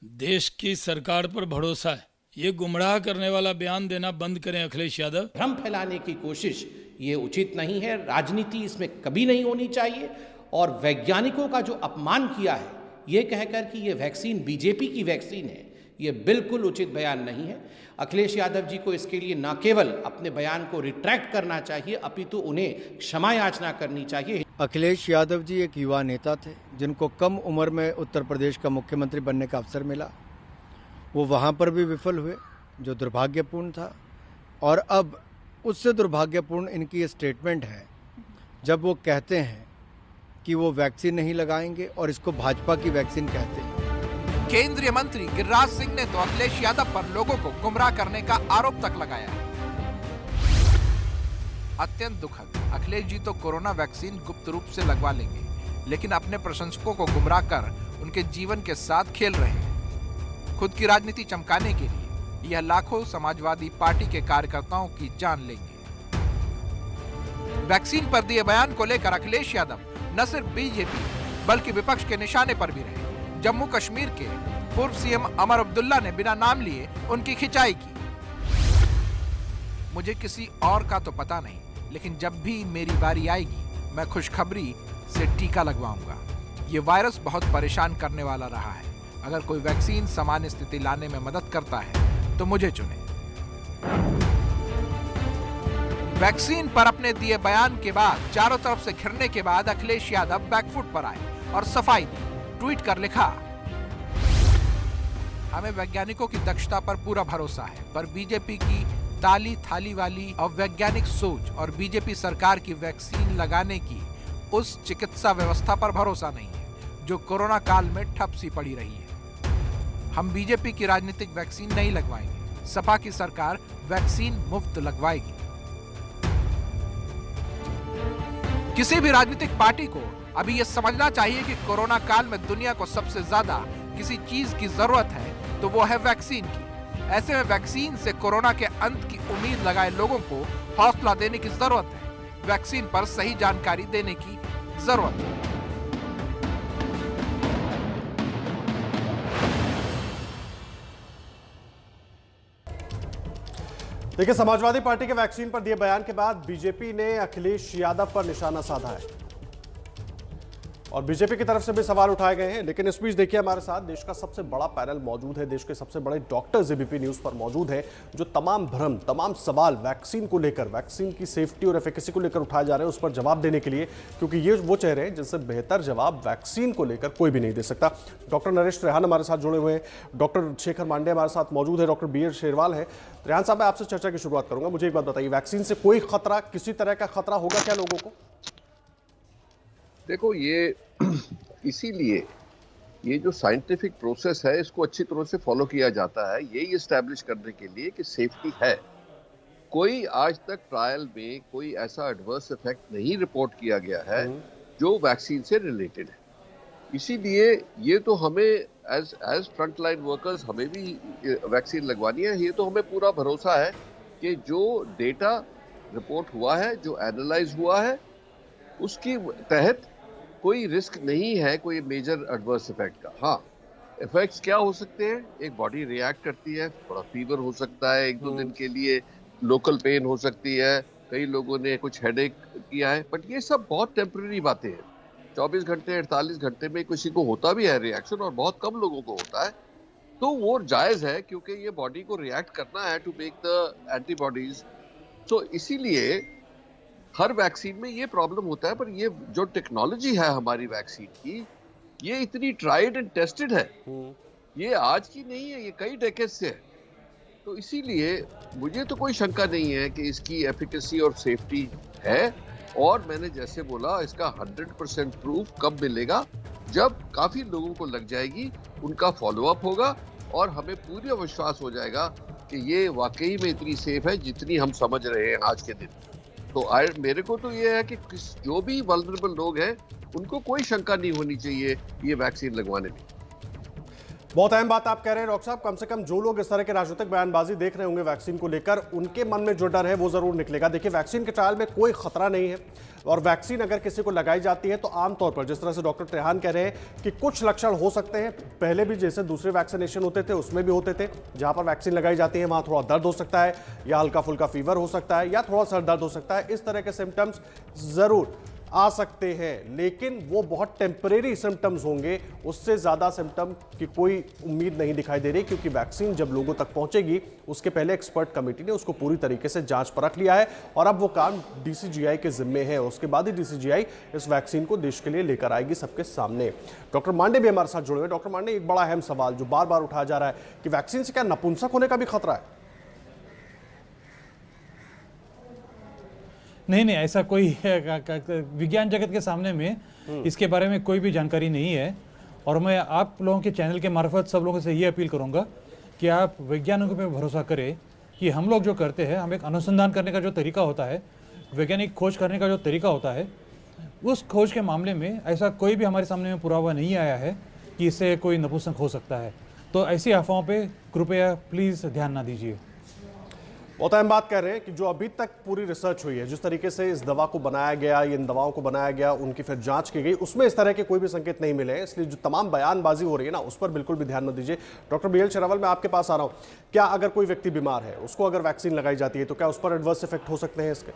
देश की सरकार पर भरोसा है। ये गुमराह करने वाला बयान देना बंद करें अखिलेश यादव। भ्रम फैलाने की कोशिश ये उचित नहीं है, राजनीति इसमें कभी नहीं होनी चाहिए। और वैज्ञानिकों का जो अपमान किया है ये कहकर कि ये वैक्सीन बीजेपी की वैक्सीन है, ये बिल्कुल उचित बयान नहीं है। अखिलेश यादव जी को इसके लिए न केवल अपने बयान को रिट्रैक्ट करना चाहिए, अपितु उन्हें क्षमा याचना करनी चाहिए। अखिलेश यादव जी एक युवा नेता थे जिनको कम उम्र में उत्तर प्रदेश का मुख्यमंत्री बनने का अवसर मिला। वो वहाँ पर भी विफल हुए, जो दुर्भाग्यपूर्ण था। और अब उससे दुर्भाग्यपूर्ण इनकी ये स्टेटमेंट है जब वो कहते हैं कि वो वैक्सीन नहीं लगाएंगे और इसको भाजपा की वैक्सीन कहते हैं। केंद्रीय मंत्री गिरिराज सिंह ने तो अखिलेश यादव पर लोगों को गुमराह करने का आरोप तक लगाया है। अत्यंत दुखद, अखिलेश जी तो कोरोना वैक्सीन गुप्त रूप से लगवा लेंगे, लेकिन अपने प्रशंसकों को गुमराह कर उनके जीवन के साथ खेल रहे हैं। खुद की राजनीति चमकाने के लिए यह लाखों समाजवादी पार्टी के कार्यकर्ताओं की जान लेंगे। वैक्सीन पर दिए बयान को लेकर अखिलेश यादव न सिर्फ बीजेपी बल्कि विपक्ष के निशाने पर भी रहे। जम्मू कश्मीर के पूर्व सीएम अमर अब्दुल्ला ने बिना नाम लिए उनकी खिंचाई की। मुझे किसी और का तो पता नहीं, लेकिन जब भी मेरी बारी आएगी मैं खुशखबरी से टीका लगवाऊंगा। ये वायरस बहुत परेशान करने वाला रहा है। अगर कोई वैक्सीन सामान्य स्थिति लाने में मदद करता है तो मुझे चुने। वैक्सीन पर अपने दिए बयान के बाद चारों तरफ से घिरने के बाद अखिलेश यादव बैकफुट पर आए और सफाई दी। ट्वीट कर लिखा, हमें वैज्ञानिकों की दक्षता पर पूरा भरोसा है, पर बीजेपी की ताली थाली वाली अवैज्ञानिक सोच और बीजेपी सरकार की वैक्सीन लगाने की उस चिकित्सा व्यवस्था पर भरोसा नहीं है जो कोरोना काल में ठप सी पड़ी रही है। हम बीजेपी की राजनीतिक वैक्सीन नहीं लगवाएंगे, सपा की सरकार वैक्सीन मुफ्त लगवाएगी। किसी भी राजनीतिक पार्टी को अभी यह समझना चाहिए कि कोरोना काल में दुनिया को सबसे ज्यादा किसी चीज की जरूरत है तो वो है वैक्सीन की। ऐसे में वैक्सीन से कोरोना के अंत की उम्मीद लगाए लोगों को हौसला देने की जरूरत है। वैक्सीन पर सही जानकारी देने की जरूरत है। देखिए, समाजवादी पार्टी के वैक्सीन पर दिए बयान के बाद बीजेपी ने अखिलेश यादव पर निशाना साधा है और बीजेपी की तरफ से भी सवाल उठाए गए हैं। लेकिन इस बीच देखिए, हमारे साथ देश का सबसे बड़ा पैनल मौजूद है, देश के सबसे बड़े डॉक्टर्स एबीपी न्यूज पर मौजूद है, जो तमाम भ्रम, तमाम सवाल वैक्सीन को लेकर, वैक्सीन की सेफ्टी और एफिकेसी को लेकर उठाए जा रहे हैं, उस पर जवाब देने के लिए, क्योंकि ये वो चेहरे हैं जिनसे बेहतर जवाब वैक्सीन को लेकर कोई भी नहीं दे सकता। डॉक्टर नरेश त्रेहान हमारे साथ जुड़े हुए हैं, डॉक्टर शेखर मांडे हमारे साथ मौजूद है, डॉक्टर बी एस शेरवाल है। त्रेहान साहब, मैं आपसे चर्चा की शुरुआत करूंगा। मुझे एक बात बताइए, वैक्सीन से कोई खतरा, किसी तरह का खतरा होगा क्या लोगों को? देखो, ये इसीलिए ये जो साइंटिफिक प्रोसेस है इसको अच्छी तरह से फॉलो किया जाता है, यही एस्टैब्लिश करने के लिए कि सेफ्टी है। कोई आज तक ट्रायल में कोई ऐसा एडवर्स इफेक्ट नहीं रिपोर्ट किया गया है जो वैक्सीन से रिलेटेड है। इसीलिए ये तो हमें एज फ्रंट लाइन वर्कर्स हमें भी वैक्सीन लगवानी है। ये तो हमें पूरा भरोसा है कि जो डेटा रिपोर्ट हुआ है, जो एनालाइज हुआ है, उसके तहत कोई रिस्क नहीं है कोई मेजर एडवर्स इफेक्ट का। हाँ, इफेक्ट्स क्या हो सकते हैं? एक बॉडी रिएक्ट करती है, थोड़ा फीवर हो सकता है, एक दो दिन के लिए लोकल पेन हो सकती है, कई लोगों ने कुछ हेडेक किया है, बट ये सब बहुत टेम्परेरी बातें हैं। 24 घंटे 48 घंटे में किसी को होता भी है रिएक्शन, और बहुत कम लोगों को होता है, तो वो जायज है क्योंकि ये बॉडी को रिएक्ट करना है टू मेक द एंटीबॉडीज। तो इसीलिए हर वैक्सीन में ये प्रॉब्लम होता है, पर ये जो टेक्नोलॉजी है हमारी वैक्सीन की, ये इतनी ट्राइड एंड टेस्टेड है, ये आज की नहीं है, ये कई डेकेड से है। तो इसीलिए मुझे तो कोई शंका नहीं है कि इसकी एफिकेसी और सेफ्टी है। और मैंने जैसे बोला, इसका 100% प्रूफ कब मिलेगा? जब काफी लोगों को लग जाएगी, उनका फॉलोअप होगा और हमें पूरा विश्वास हो जाएगा कि ये वाकई में इतनी सेफ है जितनी हम समझ रहे हैं आज के दिन। तो मेरे को तो ये है कि जो भी वल्नरेबल लोग हैं उनको कोई शंका नहीं होनी चाहिए ये वैक्सीन लगवाने में। बहुत अहम बात आप कह रहे हैं डॉक्टर साहब। कम से कम जो लोग इस तरह के राजनीतिक बयानबाजी देख रहे होंगे वैक्सीन को लेकर, उनके मन में जो डर है वो जरूर निकलेगा। देखिए, वैक्सीन के ट्रायल में कोई खतरा नहीं है, और वैक्सीन अगर किसी को लगाई जाती है तो आमतौर पर जिस तरह से डॉक्टर त्रेहान कह रहे हैं कि कुछ लक्षण हो सकते हैं, पहले भी जैसे दूसरे वैक्सीनेशन होते थे उसमें भी होते थे, जहां पर वैक्सीन लगाई जाती है वहां थोड़ा दर्द हो सकता है, या हल्का फुल्का फीवर हो सकता है, या थोड़ा सर दर्द हो सकता है। इस तरह के सिम्टम्स जरूर आ सकते हैं, लेकिन वो बहुत टेम्परेरी सिम्टम्स होंगे, उससे ज्यादा सिम्टम की कोई उम्मीद नहीं दिखाई दे रही, क्योंकि वैक्सीन जब लोगों तक पहुंचेगी उसके पहले एक्सपर्ट कमेटी ने उसको पूरी तरीके से जांच परख लिया है, और अब वो काम डीसीजीआई के जिम्मे है। उसके बाद ही डीसीजीआई इस वैक्सीन को देश के लिए लेकर आएगी सबके सामने। डॉक्टर मांडे भी हमारे साथ जुड़े हुए। डॉक्टर मांडे, एक बड़ा अहम सवाल जो बार बार उठाया जा रहा है कि वैक्सीन से क्या नपुंसक होने का भी खतरा है? नहीं, ऐसा कोई विज्ञान जगत के सामने में इसके बारे में कोई भी जानकारी नहीं है। और मैं आप लोगों के चैनल के मार्फत सब लोगों से ये अपील करूंगा कि आप वैज्ञानिकों पे भरोसा करें कि हम लोग जो करते हैं, हम एक अनुसंधान करने का जो तरीका होता है, वैज्ञानिक खोज करने का जो तरीका होता है, उस खोज के मामले में ऐसा कोई भी हमारे सामने में पुरावा नहीं आया है कि इससे कोई नपुंसक हो सकता है। तो ऐसी अफवाहों पर कृपया प्लीज़ ध्यान ना दीजिए। बहुत अहम बात कह रहे हैं कि जो अभी तक पूरी रिसर्च हुई है, जिस तरीके से इस दवा को बनाया गया, इन दवाओं को बनाया गया, उनकी फिर जांच की गई, उसमें इस तरह के कोई भी संकेत नहीं मिले हैं। इसलिए जो तमाम बयानबाजी हो रही है ना, उस पर बिल्कुल भी ध्यान मत दीजिए। डॉक्टर BL शेरावल, मैं आपके पास आ रहा हूं। क्या अगर कोई व्यक्ति बीमार है, उसको अगर वैक्सीन लगाई जाती है तो क्या उस पर एडवर्स इफेक्ट हो सकते हैं इसके?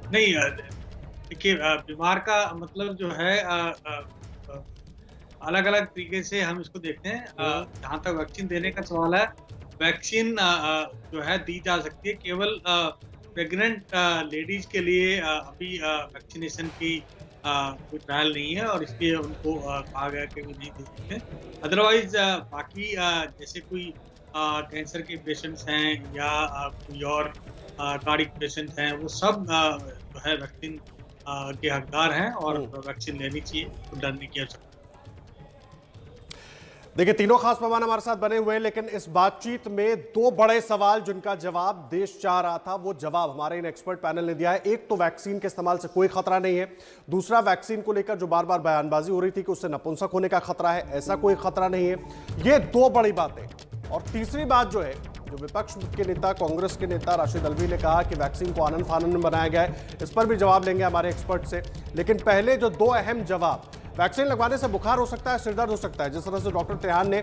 नहीं, देखिए, बीमार का मतलब जो है अलग अलग तरीके से हम इसको देखते हैं। जहाँ तक वैक्सीन देने का सवाल है, वैक्सीन जो है दी जा सकती है केवल प्रेग्नेंट लेडीज के लिए। अभी वैक्सीनेशन की कोई ट्रायल नहीं है, और इसलिए उनको कहा गया कि वो नहीं दे सकते। अदरवाइज बाकी जैसे कोई कैंसर के पेशेंट्स हैं या कोई और कार्डियक पेशेंट हैं, वो सब जो है वैक्सीन के हकदार हैं और वैक्सीन लेनी चाहिए, तो डरने की आवश्यकता। देखिए, तीनों खास मेहमान हमारे साथ बने हुए हैं, लेकिन इस बातचीत में दो बड़े सवाल जिनका जवाब देश चाह रहा था, वो जवाब हमारे इन एक्सपर्ट पैनल ने दिया है। एक तो वैक्सीन के इस्तेमाल से कोई खतरा नहीं है, दूसरा वैक्सीन को लेकर जो बार बार बयानबाजी हो रही थी कि उससे नपुंसक होने का खतरा है, ऐसा कोई खतरा नहीं है। ये दो बड़ी बातें। और तीसरी बात जो है, जो विपक्ष के नेता, कांग्रेस के नेता राशिद अल्वी ने कहा कि वैक्सीन को आनन फानन में बनाया गया है, इस पर भी जवाब लेंगे हमारे एक्सपर्ट से। लेकिन पहले जो दो अहम जवाब, वैक्सीन लगवाने से बुखार हो सकता है, सिरदर्द हो सकता है, जिस तरह से डॉक्टर त्रेहान ने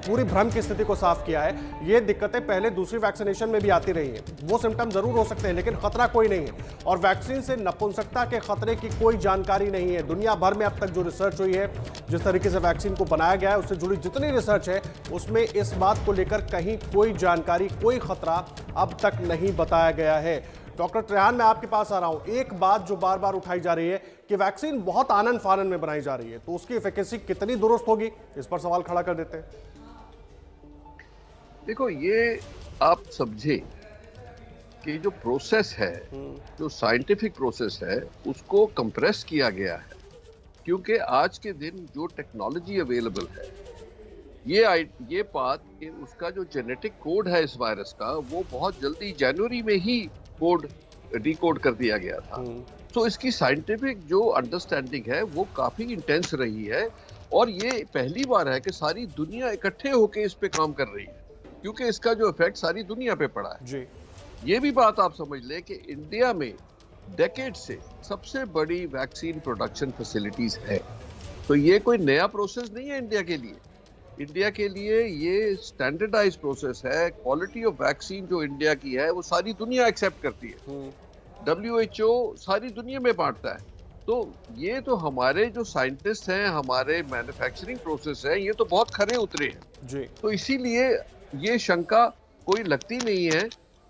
पूरी भ्रम की स्थिति को साफ किया है, ये दिक्कतें पहले दूसरी वैक्सीनेशन में भी आती रही हैं। वो सिम्टम जरूर हो सकते हैं, लेकिन खतरा कोई नहीं है। और वैक्सीन से नपुंसकता के खतरे की कोई जानकारी नहीं है। दुनिया भर में अब तक जो रिसर्च हुई है, जिस तरीके से वैक्सीन को बनाया गया है, उससे जुड़ी जितनी रिसर्च है, उसमें इस बात को लेकर कहीं कोई जानकारी, कोई खतरा अब तक नहीं बताया गया है। डॉक्टर त्रेहान, मैं आपके पास आ रहा हूं। एक बात जो बार बार उठाई जा रही है कि वैक्सीन बहुत आनन फानन में बनाई जा रही है, तो उसकी एफिकेसी कितनी दुरुस्त होगी, इस पर सवाल खड़ा कर देते हैं। देखो, ये आप समझे कि जो प्रोसेस है, जो साइंटिफिक प्रोसेस है, उसको कंप्रेस किया गया है, क्योंकि आज के दिन जो टेक्नोलॉजी अवेलेबल है, ये बात कि उसका जो जेनेटिक कोड है इस वायरस का, वो बहुत जल्दी जनवरी में ही कोड डिकोड कर दिया गया था। तो इसकी साइंटिफिक जो अंडरस्टैंडिंग है वो काफी इंटेंस रही है, और ये पहली बार है कि सारी दुनिया इकट्ठे होकर इस पे काम कर रही है, क्योंकि इसका जो इफेक्ट सारी दुनिया पे पड़ा है जी। ये भी बात आप समझ लें कि इंडिया में डेकेड से सबसे बड़ी वैक्सीन प्रोडक्शन फैसिलिटीज है। तो ये कोई नया प्रोसेस नहीं है इंडिया के लिए। इंडिया के लिए ये स्टैंडर्डाइज प्रोसेस है। क्वालिटी ऑफ वैक्सीन जो इंडिया की है वो सारी दुनिया एक्सेप्ट करती है, WHO सारी दुनिया में बांटता है। तो ये तो हमारे जो साइंटिस्ट हैं, हमारे मैन्युफैक्चरिंग प्रोसेस है, ये तो बहुत खरे उतरे हैं जी। तो इसीलिए ये शंका कोई लगती नहीं है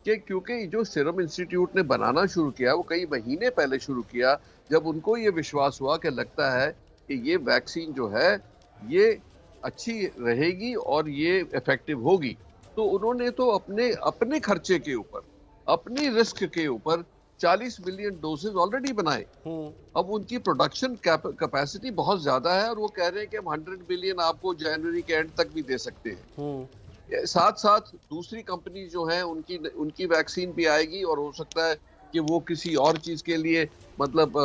कि क्योंकि जो सीरम इंस्टीट्यूट ने बनाना शुरू किया वो कई महीने पहले शुरू किया, जब उनको ये विश्वास हुआ कि लगता है कि ये वैक्सीन जो है ये अच्छी रहेगी और ये इफेक्टिव होगी, तो उन्होंने तो अपने खर्चे के ऊपर, अपनी रिस्क के ऊपर 40 मिलियन डोसेज ऑलरेडी बनाए। अब उनकी प्रोडक्शन कैपेसिटी बहुत ज्यादा है, और वो कह रहे हैं कि हम 100 मिलियन आपको जनवरी के एंड तक भी दे सकते हैं। साथ साथ दूसरी कंपनी जो है उनकी वैक्सीन भी आएगी, और हो सकता है कि वो किसी और चीज के लिए मतलब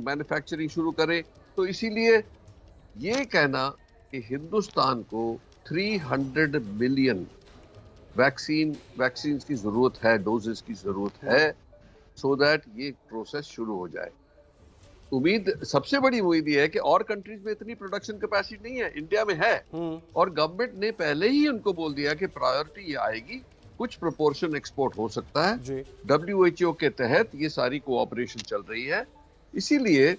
मैन्युफैक्चरिंग शुरू करे। तो इसीलिए ये कहना कि हिंदुस्तान को 300 मिलियन वैक्सीन की जरूरत है, डोजेस की जरूरत है, सो दैट ये प्रोसेस शुरू हो जाए। सबसे बड़ी उम्मीद ये है कि और कंट्रीज में इतनी प्रोडक्शन कैपेसिटी नहीं है, इंडिया में है, और गवर्नमेंट ने पहले ही उनको बोल दिया कि प्रायोरिटी ये आएगी, कुछ प्रोपोर्शन एक्सपोर्ट हो सकता है। WHO के तहत ये सारी कोऑपरेशन चल रही है, इसीलिए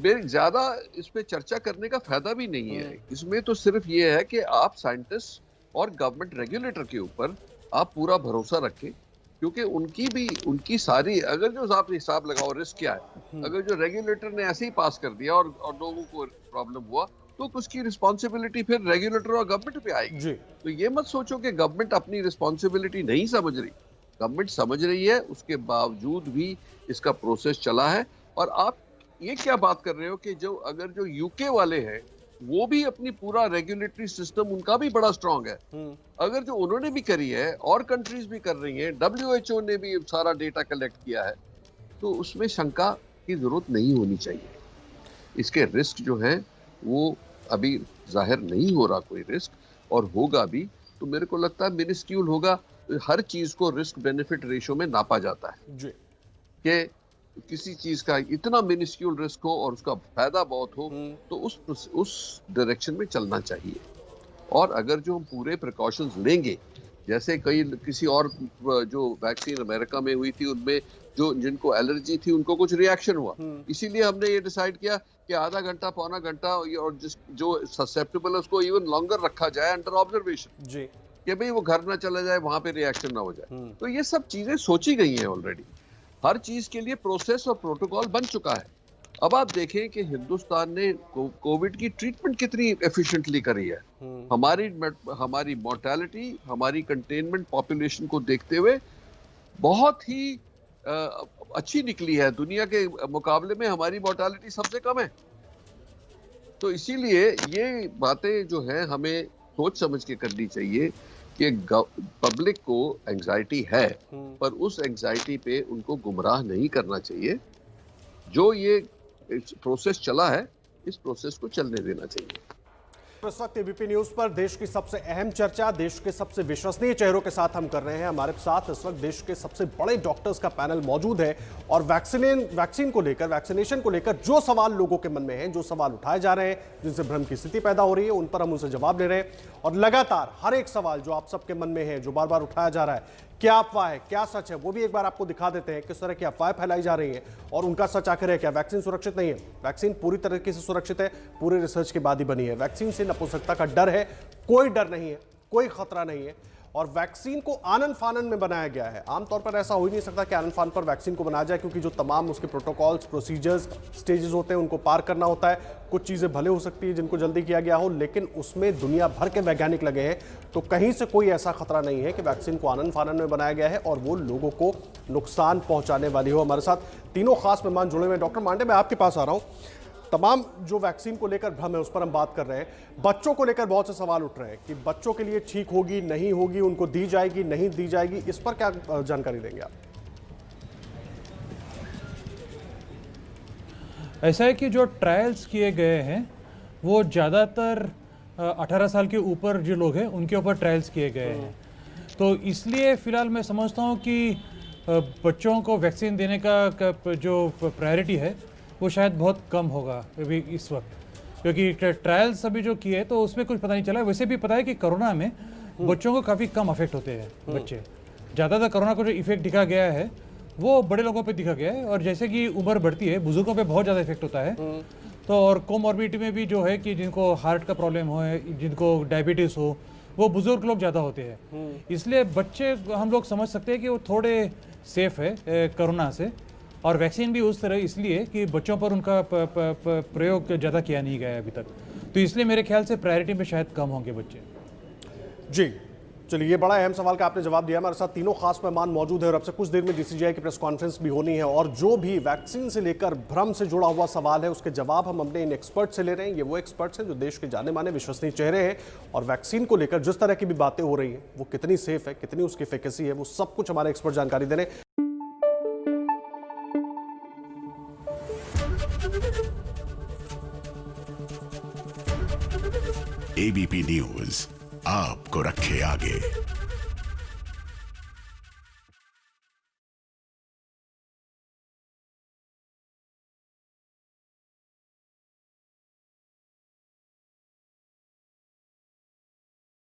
ज्यादा इस पे चर्चा करने का फायदा भी नहीं है। इसमें तो सिर्फ ये है कि आप साइंटिस्ट और गवर्नमेंट रेगुलेटर के ऊपर आप पूरा भरोसा रखें, क्योंकि उनकी सारी, अगर जो आप हिसाब लगाओ रिस्क क्या है, अगर जो रेगुलेटर ने ऐसे ही पास कर दिया और लोगों को प्रॉब्लम हुआ, तो उसकी रिस्पॉन्सिबिलिटी फिर रेगुलेटर और गवर्नमेंट पे आएगी। तो ये मत सोचो कि गवर्नमेंट अपनी रिस्पॉन्सिबिलिटी नहीं समझ रही, गवर्नमेंट समझ रही है, उसके बावजूद भी इसका प्रोसेस चला है। और आप ये क्या बात कर रहे हो कि अगर जो यूके वाले हैं वो भी अपनी पूरा रेगुलेटरी सिस्टम उनका भी बड़ा स्ट्रांग है, अगर जो उन्होंने भी करी है और कंट्रीज भी कर रही हैं, WHO ने भी सारा डेटा कलेक्ट किया है, तो उसमें शंका की जरूरत नहीं होनी चाहिए। इसके रिस्क जो है वो अभी जाहिर नहीं हो रहा कोई रिस्क, और होगा भी तो मेरे को लगता है मिनिस्क्यूल होगा। हर चीज को रिस्क बेनिफिट रेशो में नापा जाता है कि किसी चीज का इतना मिनिस्क्यूल रिस्क हो और उसका फायदा बहुत हो, तो उस डायरेक्शन में चलना चाहिए। और अगर जो हम पूरे प्रिकॉशंस लेंगे, जैसे किसी और जो वैक्सीन अमेरिका में हुई थी, उनमें जिनको एलर्जी थी उनको कुछ रिएक्शन हुआ, इसीलिए हमने ये डिसाइड किया कि आधा घंटा पौना घंटा, और जो ससेप्टेबल है उसको इवन लॉन्गर रखा जाए अंडर ऑब्जर्वेशन, कि भाई वो घर ना चला जाए, वहां पे रिएक्शन ना हो जाए। तो ये सब चीजें सोची गई हैं ऑलरेडी, हर चीज के लिए प्रोसेस और प्रोटोकॉल बन चुका है। अब आप देखें कि हिंदुस्तान ने कोविड की ट्रीटमेंट कितनी एफिशिएंटली करी है। हमारी मोर्टेलिटी, हमारी कंटेनमेंट पॉपुलेशन को देखते हुए बहुत ही अच्छी निकली है। दुनिया के मुकाबले में हमारी मोर्टेलिटी सबसे कम है। तो इसीलिए ये बातें जो है हमें सोच समझ के करनी चाहिए कि पब्लिक को एंजाइटी है, पर उस एंजाइटी पे उनको गुमराह नहीं करना चाहिए। जो ये प्रोसेस चला है, इस प्रोसेस को चलने देना चाहिए। इस वक्त एबीपी न्यूज पर देश की सबसे अहम चर्चा देश के सबसे विश्वसनीय चेहरों के साथ हम कर रहे हैं। हमारे साथ इस वक्त देश के सबसे बड़े डॉक्टर्स का पैनल मौजूद है, और वैक्सीन को लेकर, वैक्सीनेशन को लेकर जो सवाल लोगों के मन में हैं, जो सवाल उठाए जा रहे हैं, जिनसे भ्रम की स्थिति पैदा हो रही है, उन पर हम उनसे जवाब ले रहे हैं। और लगातार हर एक सवाल जो आप सबके मन में है, जो बार बार उठाया जा रहा है, क्या अफवाह है, क्या सच है, वो भी एक बार आपको दिखा देते हैं किस तरह की अफवाहें फैलाई जा रही हैं और उनका सच आखिर है क्या। वैक्सीन सुरक्षित नहीं है, वैक्सीन पूरी तरीके से सुरक्षित है, पूरे रिसर्च के बाद ही बनी है। वैक्सीन से नपुंसकता का डर है, कोई डर नहीं है, कोई खतरा नहीं है। और वैक्सीन को आनन फानन में बनाया गया है। आमतौर पर ऐसा हो ही नहीं सकता कि आनन फानन पर वैक्सीन को बनाया जाए, क्योंकि जो तमाम उसके प्रोटोकॉल्स, प्रोसीजर्स, स्टेजेस होते हैं, उनको पार करना होता है। कुछ चीज़ें भले हो सकती है जिनको जल्दी किया गया हो, लेकिन उसमें दुनिया भर के वैज्ञानिक लगे हैं। तो कहीं से कोई ऐसा खतरा नहीं है कि वैक्सीन को आनन फानन में बनाया गया है और वो लोगों को नुकसान पहुंचाने वाली हो। हमारे साथ तीनों खास मेहमान जुड़े हुए हैं। डॉक्टर मांडे, मैं आपके पास आ रहा हूं। तमाम जो वैक्सीन को लेकर भ्रम है उस पर हम बात कर रहे हैं। बच्चों को लेकर बहुत से सवाल उठ रहे हैं कि बच्चों के लिए ठीक होगी, नहीं होगी, उनको दी जाएगी, नहीं दी जाएगी, इस पर क्या जानकारी देंगे आप? ऐसा है कि जो ट्रायल्स किए गए हैं वो ज़्यादातर 18 साल के ऊपर जो लोग हैं उनके ऊपर ट्रायल्स किए गए हैं। तो इसलिए फ़िलहाल मैं समझता हूँ कि बच्चों को वैक्सीन देने का जो प्रायोरिटी है वो शायद बहुत कम होगा अभी इस वक्त, क्योंकि ट्रायल्स अभी जो किए तो उसमें कुछ पता नहीं चला। वैसे भी पता है कि कोरोना में बच्चों को काफ़ी कम अफेक्ट होते हैं बच्चे। ज़्यादातर कोरोना को जो इफेक्ट दिखा गया है वो बड़े लोगों पे दिखा गया है, और जैसे कि उम्र बढ़ती है बुजुर्गों पे बहुत ज़्यादा इफेक्ट होता है। तो और कोमॉर्बिडिटी में भी जो है कि जिनको हार्ट का प्रॉब्लम हो, जिनको डायबिटीज़ हो, वो बुजुर्ग लोग ज़्यादा होते हैं। इसलिए बच्चे हम लोग समझ सकते हैं कि वो थोड़े सेफ है कोरोना से। और वैक्सीन भी उस तरह इसलिए कि बच्चों पर उनका प्रयोग ज़्यादा किया नहीं गया है अभी तक, तो इसलिए मेरे ख्याल से प्रायोरिटी में शायद कम होंगे बच्चे। जी चलिए, ये बड़ा अहम सवाल का आपने जवाब दिया। हमारे साथ तीनों खास मेहमान मौजूद हैं और अब से कुछ देर में DCGI की प्रेस कॉन्फ्रेंस भी होनी है, और जो भी वैक्सीन से लेकर भ्रम से जुड़ा हुआ सवाल है उसके जवाब हम अपने इन एक्सपर्ट से ले रहे हैं। ये वो एक्सपर्ट्स हैं जो देश के जाने माने विश्वसनीय चेहरे हैं, और वैक्सीन को लेकर जिस तरह की भी बातें हो रही हैं वो कितनी सेफ है, कितनी उसकी एफिकेसी है, वो सब कुछ हमारे एक्सपर्ट जानकारी दे रहे हैं। एबीपी न्यूज आपको रखे आगे।